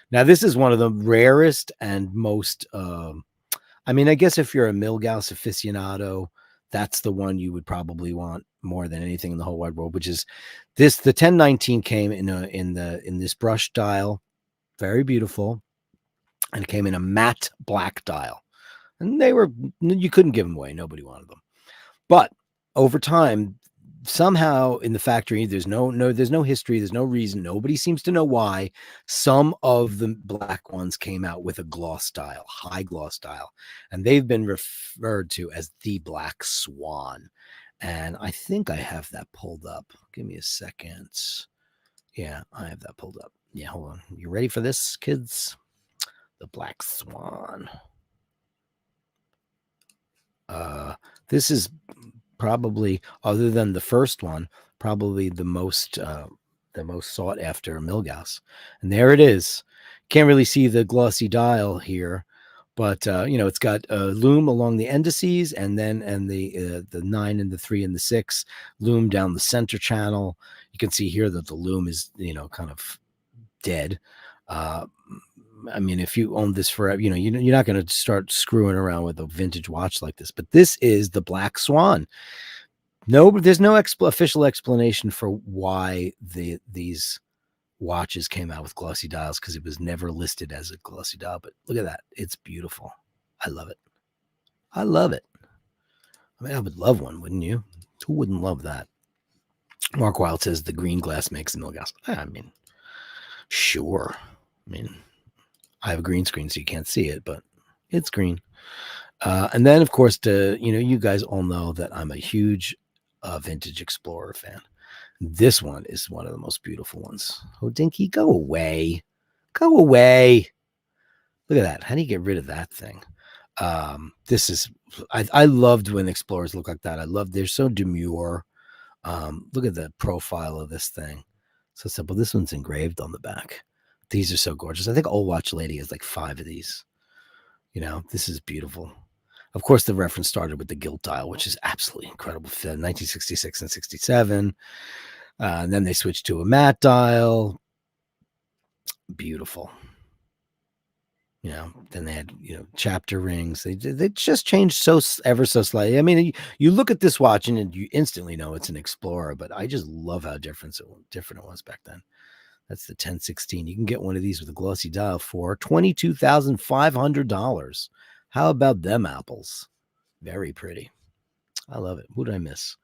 Now, this is one of the rarest and most. I guess if you're a Milgauss aficionado, that's the one you would probably want more than anything in the whole wide world. Which is this. The 1019 came in this brush dial, very beautiful, and it came in a matte black dial. And you couldn't give them away. Nobody wanted them. But over time, somehow in the factory, there's no history. There's no reason. Nobody seems to know why. Some of the black ones came out with a gloss style, high gloss style, and they've been referred to as the Black Swan. And I think I have that pulled up. Give me a second. Yeah, I have that pulled up. Yeah, hold on. You ready for this, kids? The Black Swan. This is probably, other than the first one, probably the most sought after Milgauss. And there it is. Can't really see the glossy dial here, but it's got a lume along the indices, and the 9 and the 3 and the 6 lume down the center channel. You can see here that the lume is kind of dead. If you own this forever, you're not going to start screwing around with a vintage watch like this. But this is the Black Swan. No, there's no official explanation for why these watches came out with glossy dials, because it was never listed as a glossy dial. But look at that. It's beautiful. I love it. I love it. I would love one, wouldn't you? Who wouldn't love that? Mark Wild says the green glass makes the Milgauss. Sure. I have a green screen, so you can't see it, but it's green. And then, of course, you guys all know that I'm a huge Vintage Explorer fan. This one is one of the most beautiful ones. Oh, Dinky, go away. Go away. Look at that. How do you get rid of that thing? I loved when Explorers look like that. They're so demure. Look at the profile of this thing. So simple. This one's engraved on the back. These are so gorgeous. I think Old Watch Lady has like 5 of these. This is beautiful. Of course, the reference started with the gilt dial, which is absolutely incredible. 1966 and 67. And then they switched to a matte dial. Beautiful. Then they had, chapter rings. They just changed ever so slightly. You look at this watch and you instantly know it's an Explorer, but I just love how different it was back then. That's the 1016. You can get one of these with a glossy dial for $22,500. How about them apples? Very pretty. I love it. Who did I miss?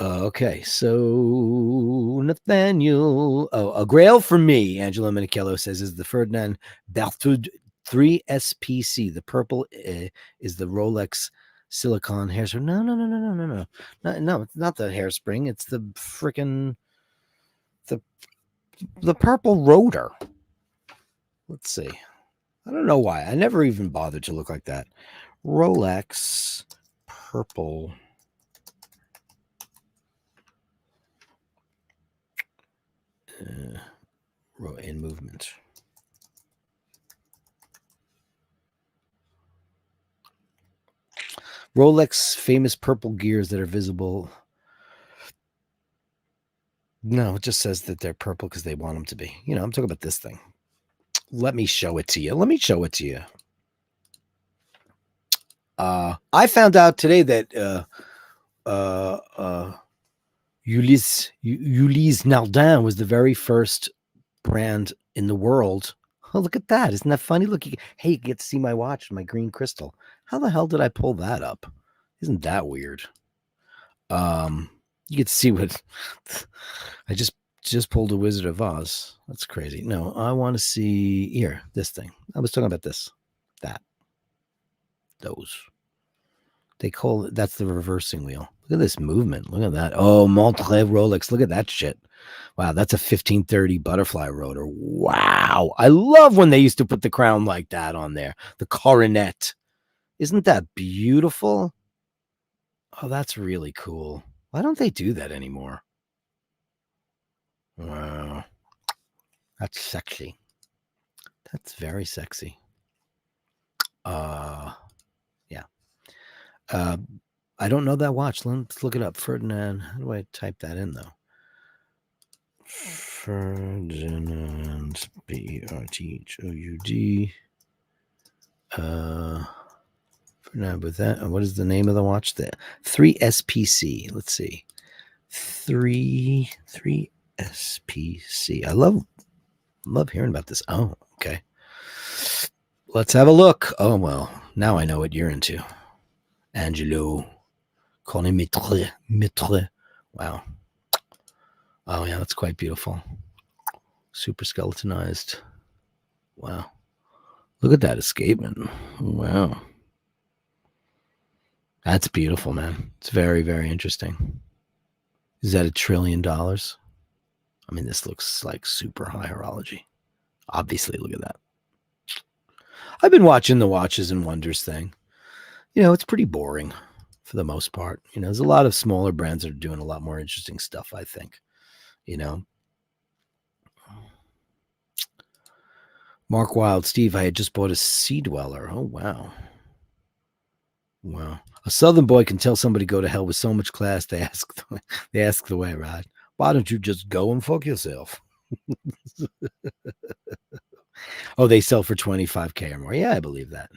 Okay, so Nathaniel. Oh, a grail for me, Angela Minichello says, is the Ferdinand Berthoud 3 SPC. The purple is the Rolex silicone hairspring. No. No, it's not the hairspring. It's the freaking the purple rotor. Let's see. I don't know why. I never even bothered to look like that. Rolex purple. In movement. Rolex famous purple gears that are visible. No, it just says that they're purple because they want them to be. I'm talking about this thing. Let me show it to you. I found out today that Ulysse Nardin was the very first brand in the world. Oh, look at that. Isn't that funny? Look, hey, you get to see my watch, my green crystal. How the hell did I pull that up? Isn't that weird? You get to see what I just pulled a Wizard of Oz. That's crazy. No, I want to see here, this thing. I was talking about those. They call it, that's the reversing wheel. Look at this movement. Look at that. Oh, Montre Rolex. Look at that shit. Wow, that's a 1530 butterfly rotor. Wow. I love when they used to put the crown like that on there. The coronet. Isn't that beautiful? Oh, that's really cool. Why don't they do that anymore? Wow. That's sexy. That's very sexy. Yeah. I don't know that watch. Let's look it up. Ferdinand. How do I type that in though? Ferdinand, Berthoud. Ferdinand with that. What is the name of the watch? The 3SPC. Let's see. 3SPC. I love hearing about this. Oh, okay. Let's have a look. Oh well, now I know what you're into. Angelo. Calling Mitre. Wow. Oh yeah, that's quite beautiful. Super skeletonized. Wow. Look at that escapement. Wow. That's beautiful, man. It's very, very interesting. Is that $1 trillion? I mean, this looks like super high horology. Obviously, look at that. I've been watching the Watches and Wonders thing. It's pretty boring for the most part. There's a lot of smaller brands that are doing a lot more interesting stuff, I think. Mark Wild, Steve, I had just bought a Sea Dweller. Oh, wow. Wow. A Southern boy can tell somebody go to hell with so much class, they ask the way, right? Why don't you just go and fuck yourself? Oh, they sell for 25K or more. Yeah, I believe that.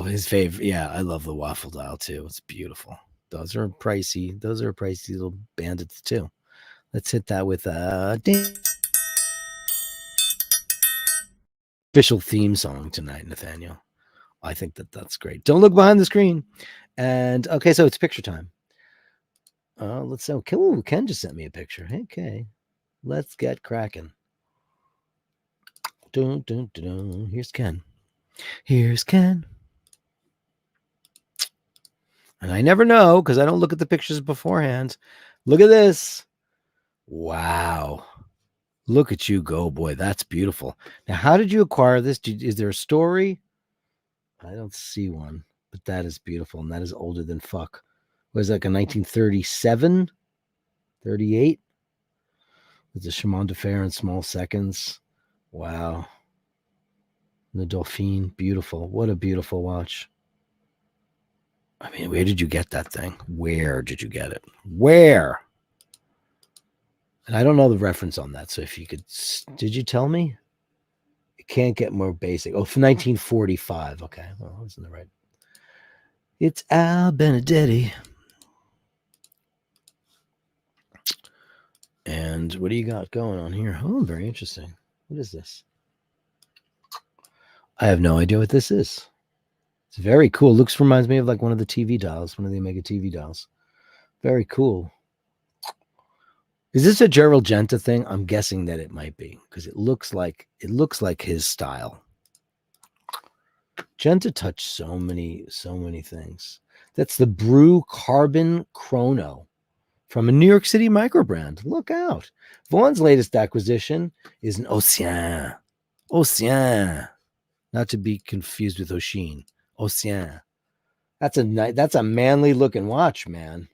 His favorite. Yeah, I love the waffle dial too. It's beautiful. Those are pricey. Those are pricey little bandits too. Let's hit that with a official theme song tonight, Nathaniel. I think that's great. Don't look behind the screen. And okay, so it's picture time. Let's see. Ken just sent me a picture. Okay, let's get cracking. Dun, dun, dun, dun. Here's Ken. Here's Ken. And I never know because I don't look at the pictures beforehand. Look at this. Wow. Look at you go, boy. That's beautiful. Now, how did you acquire this? Is there a story? I don't see one, but that is beautiful. And that is older than fuck. Was like a 1937, 38? With the Chemin de Fer in small seconds. Wow. The Dauphine. Beautiful. What a beautiful watch. I mean, where did you get that thing? Where did you get it? Where? And I don't know the reference on that. So if you could, did you tell me? It can't get more basic. Oh, from 1945. Okay. Well, isn't that right? It's Al Benedetti. And what do you got going on here? Oh, very interesting. What is this? I have no idea what this is. It's very cool. Reminds me of like one of the TV dials, one of the Omega TV dials. Very cool. Is this a Gerald Genta thing? I'm guessing that it might be because it looks like his style. Genta touched so many things. That's the Brew Carbon Chrono from a New York City micro brand. Look out. Vaughn's latest acquisition is an Océan. Océan. Not to be confused with Ocean. Océan. That's a manly looking watch, man.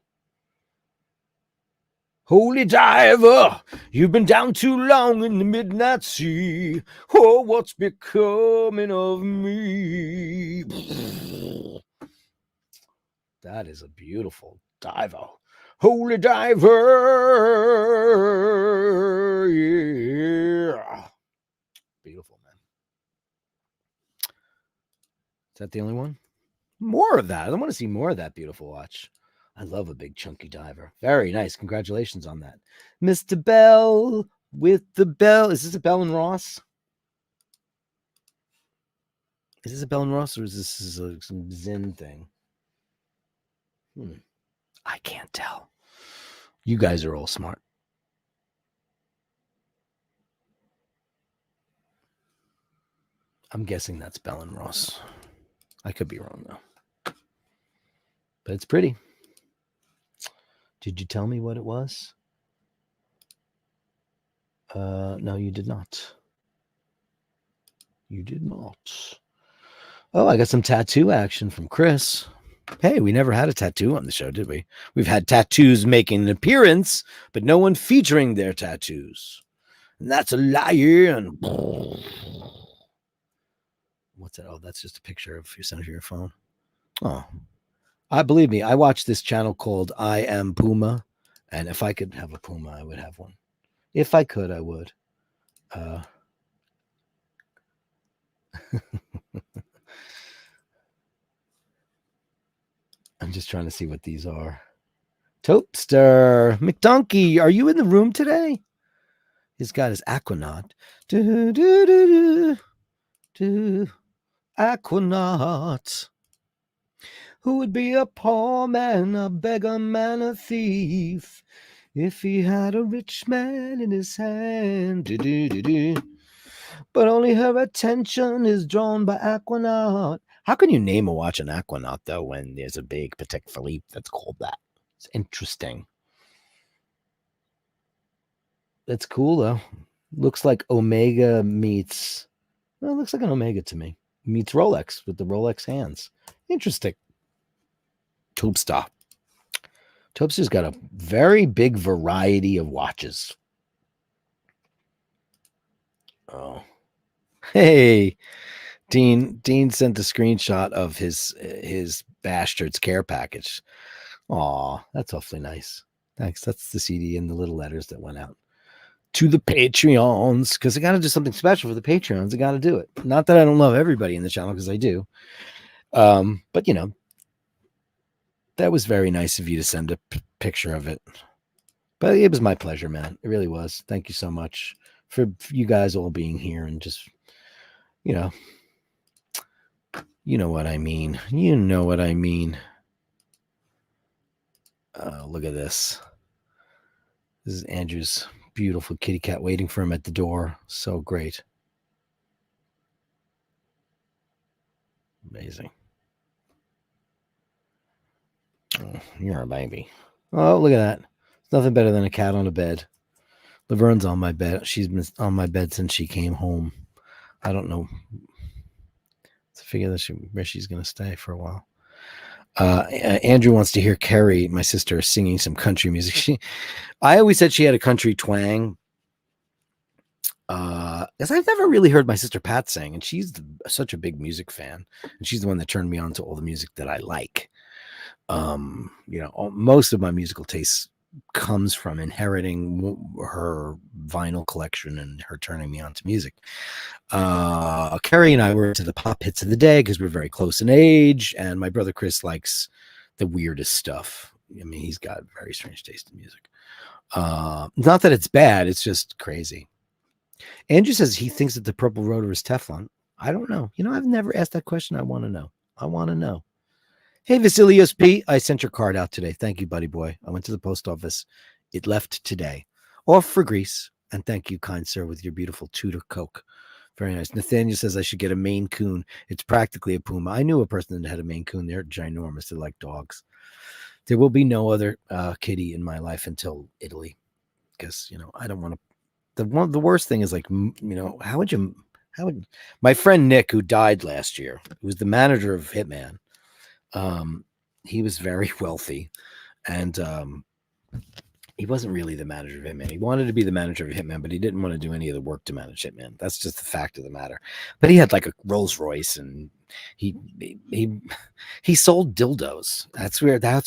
Holy diver, you've been down too long in the midnight sea. Oh, what's becoming of me? That is a beautiful diver. Holy diver, yeah. Beautiful, man. Is that the only one? More of that. I want to see more of that beautiful watch. I love a big chunky diver. Very nice. Congratulations on that. Mr. Bell with the bell. Is this a Bell and Ross? Is this a Bell and Ross or is this some Zen thing? I can't tell. You guys are all smart. I'm guessing that's Bell and Ross. I could be wrong though. but it's pretty. Did you tell me what it was? No, you did not. You did not. Oh, I got some tattoo action from Chris. Hey, we never had a tattoo on the show, did we? We've had tattoos making an appearance, but no one featuring their tattoos. And that's a liar. And what's that? Oh, that's just a picture of you sent to your phone. Oh, I believe me. I watched this channel called I Am Puma, and if I could have a puma, I would have one. If I could, I would. I'm just trying to see what these are. Topster McDonkey, are you in the room today? He's got his Aquanaut. Do, do, do, do, do. Aquanaut. Who would be a poor man, a beggar man, a thief, if he had a rich man in his hand? Do, do, do, do. But only her attention is drawn by Aquanaut. How can you name a watch an Aquanaut, though, when there's a big Patek Philippe that's called that? It's interesting. That's cool, though. Looks like Omega meets... Well, it looks like an Omega to me. Meets Rolex with the Rolex hands. Interesting. Topstar. Topster's got a very big variety of watches. Oh. Hey, Dean sent a screenshot of his Bastards care package. Aw, that's awfully nice. Thanks. That's the CD and the little letters that went out to the Patreons, because I got to do something special for the Patreons. I got to do it. Not that I don't love everybody in the channel, because I do. But you know, that was very nice of you to send a picture of it. But it was my pleasure, man. It really was. Thank you so much for you guys all being here and just, you know what I mean. You know what I mean. Look at this. This is Andrew's beautiful kitty cat waiting for him at the door. So great. Amazing. Oh, you're a baby. Oh, look at that. Nothing better than a cat on a bed. Laverne's on my bed. She's been on my bed since she came home. I don't know. To figure that where she's going to stay for a while. Andrew wants to hear Carrie, my sister, singing some country music. I always said she had a country twang. Because I've never really heard my sister Pat sing, and she's such a big music fan, and she's the one that turned me on to all the music that I like. Most of my musical taste comes from inheriting her vinyl collection and her turning me on to music. Carrie and I were into the pop hits of the day because we're very close in age, and my brother Chris likes the weirdest stuff. I mean, he's got very strange taste in music. Not that it's bad, it's just crazy. Andrew says he thinks that the purple rotor is Teflon. I don't know. I've never asked that question. I want to know. Hey, Vasilios P, I sent your card out today. Thank you, buddy boy. I went to the post office. It left today. Off for Greece. And thank you, kind sir, with your beautiful Tudor Coke. Very nice. Nathaniel says I should get a Maine Coon. It's practically a Puma. I knew a person that had a Maine Coon. They're ginormous. They're like dogs. There will be no other kitty in my life until Italy. Because, I don't want to. The worst thing is, like, how would my friend Nick, who died last year, who was the manager of Hitman, he was very wealthy, and he wasn't really the manager of Hitman. He wanted to be the manager of Hitman, but he didn't want to do any of the work to manage Hitman. That's just the fact of the matter. But he had like a Rolls Royce, and he sold dildos. That's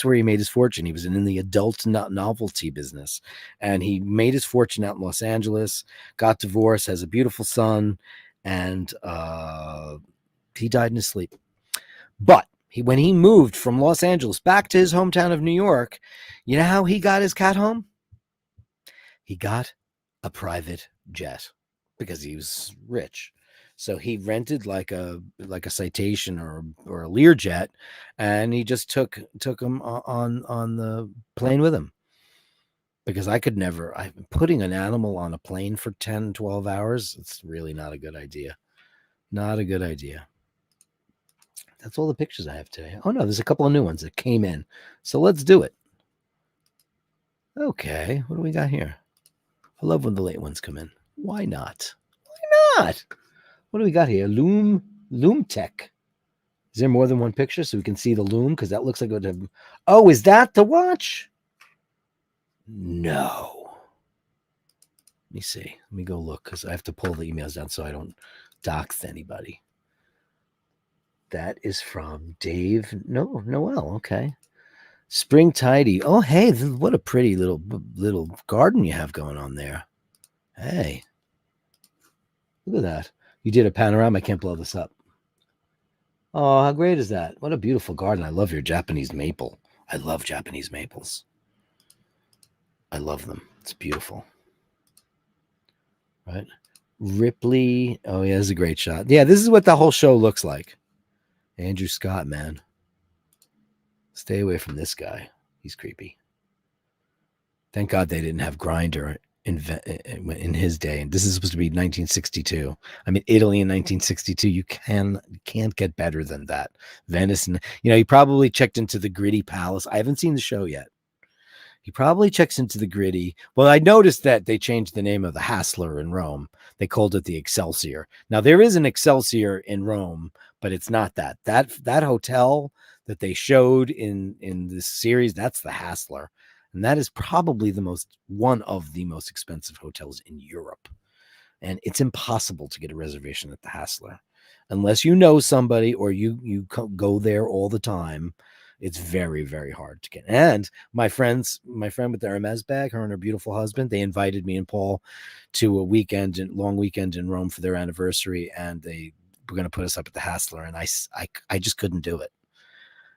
where he made his fortune. He was in the adult novelty business, and he made his fortune out in Los Angeles. Got divorced, has a beautiful son, and he died in his sleep. But when he moved from Los Angeles back to his hometown of New York, you know how he got his cat home? He got a private jet because he was rich. So he rented like a Citation or a Learjet, and he just took him on the plane with him. Because I could never, putting an animal on a plane for 10, 12 hours, it's really not a good idea. Not a good idea. That's all the pictures I have today. Oh, no, there's a couple of new ones that came in. So let's do it. Okay, what do we got here? I love when the late ones come in. Why not? Why not? What do we got here? Loom Tech. Is there more than one picture so we can see the loom? Because that looks like it would have. Oh, is that the watch? No. Let me see. Let me go look because I have to pull the emails down so I don't dox anybody. That is from Dave Noel. Okay. Spring Tidy. Oh, hey, what a pretty little garden you have going on there. Hey. Look at that. You did a panorama. I can't blow this up. Oh, how great is that? What a beautiful garden. I love your Japanese maple. I love Japanese maples. I love them. It's beautiful. Right? Ripley. Oh, yeah, this is a great shot. Yeah, this is what the whole show looks like. Andrew Scott, man. Stay away from this guy. He's creepy. Thank God they didn't have Grindr in his day. And this is supposed to be 1962. I mean, Italy in 1962. You can't get better than that. Venice, and he probably checked into the Gritty Palace. I haven't seen the show yet. He probably checks into the Gritty. Well, I noticed that they changed the name of the Hassler in Rome. They called it the Excelsior. Now there is an Excelsior in Rome, but it's not that. That hotel that they showed in this series, that's the Hassler. And that is probably one of the most expensive hotels in Europe. And it's impossible to get a reservation at the Hassler unless you know somebody or you go there all the time. It's very, very hard to get. And my friend with the Hermes bag, her and her beautiful husband, they invited me and Paul to a long weekend in Rome for their anniversary, and they were going to put us up at the Hassler, and I just couldn't do it.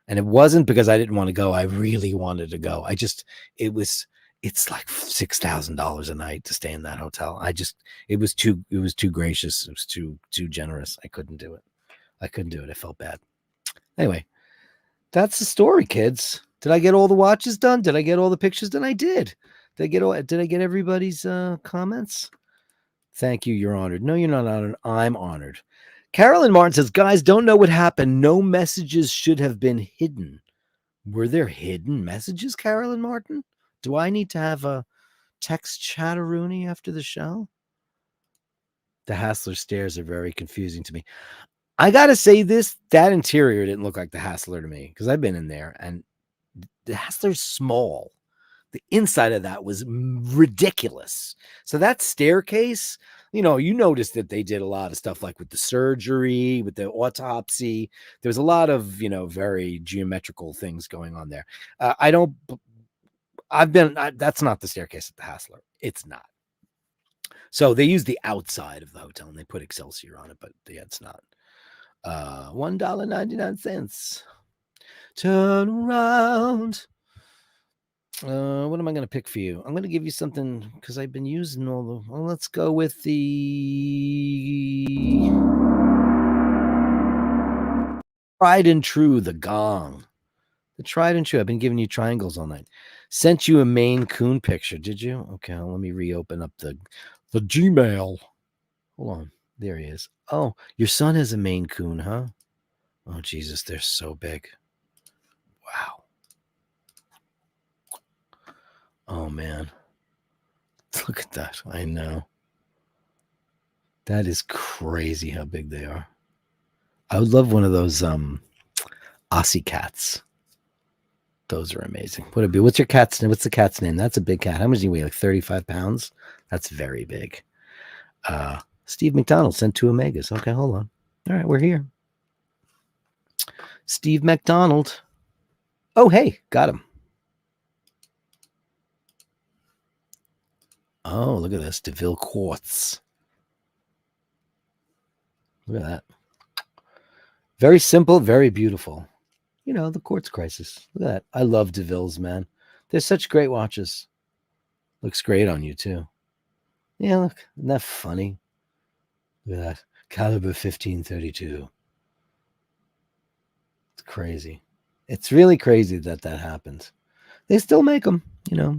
And it wasn't because I didn't want to go. I really wanted to go. It's like $6,000 a night to stay in that hotel. It was too gracious. It was too generous. I couldn't do it. I felt bad. Anyway, that's the story, kids. Did I get all the watches done? Did I get all the pictures done? I did. Did I get everybody's comments? Thank you. You're honored. No, you're not honored. I'm honored. Carolyn Martin says, guys, don't know what happened. No messages should have been hidden. Were there hidden messages, Carolyn Martin? Do I need to have a text chatteroony after the show? The Hassler stairs are very confusing to me. I got to say that interior didn't look like the Hassler to me because I've been in there and the Hassler's small. The inside of that was ridiculous. So that staircase, you noticed that they did a lot of stuff like with the surgery, with the autopsy. There's a lot of, very geometrical things going on there. That's not the staircase at the Hassler. It's not. So they use the outside of the hotel and they put Excelsior on it, but yeah, it's not. $1.99. Turn around. What am I going to pick for you? I'm going to give you something because I've been using let's go with the tried and true, the gong. The tried and true. I've been giving you triangles all night. Sent you a Maine Coon picture. Did you? Okay, let me reopen up the Gmail. Hold on. There he is. Oh, your son is a Maine Coon, huh? Oh, Jesus, they're so big. Wow. Oh, man. Look at that. I know. That is crazy how big they are. I would love one of those Aussie cats. Those are amazing. What's your cat's name? What's the cat's name? That's a big cat. How much do you weigh? Like 35 pounds? That's very big. Steve McDonald sent 2 Omegas. Okay, hold on. All right, we're here. Steve McDonald. Oh, hey, got him. Oh, look at this. DeVille quartz. Look at that. Very simple, very beautiful. The quartz crisis. Look at that. I love DeVille's, man. They're such great watches. Looks great on you, too. Yeah, look. Isn't that funny? Look at that. Caliber 1532. It's crazy. It's really crazy that happened. They still make them.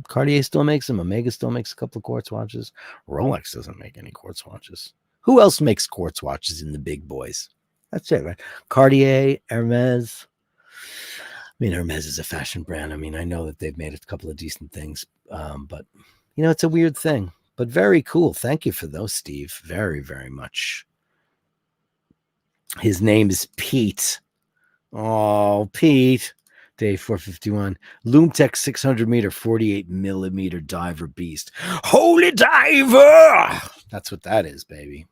Cartier still makes them. Omega still makes a couple of quartz watches. Rolex doesn't make any quartz watches. Who else makes quartz watches in the big boys? That's it, right? Cartier, Hermes. I mean, Hermes is a fashion brand. I mean, I know that they've made a couple of decent things, but it's a weird thing. But very cool. Thank you for those, Steve. Very, very much. His name is Pete. Oh, Pete. Day 451. Loomtech 600 meter, 48 millimeter diver beast. Holy diver! That's what that is, baby.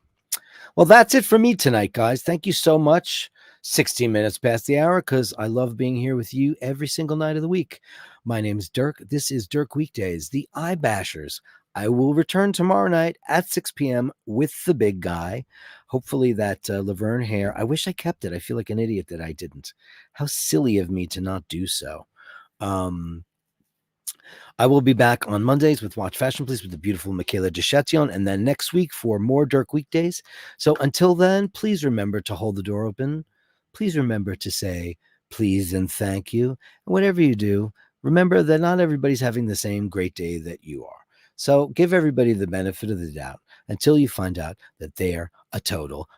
Well, that's it for me tonight, guys. Thank you so much. 16 minutes past the hour because I love being here with you every single night of the week. My name is Dirk. This is Dirk Weekdays, the Eye Bashers. I will return tomorrow night at 6 p.m. with the big guy. Hopefully that Laverne hair. I wish I kept it. I feel like an idiot that I didn't. How silly of me to not do so. I will be back on Mondays with Watch Fashion Please with the beautiful Michaela Deschation, and then next week for more Dirk Weekdays. So until then, please remember to hold the door open. Please remember to say please and thank you. And whatever you do, remember that not everybody's having the same great day that you are. So give everybody the benefit of the doubt until you find out that they're a total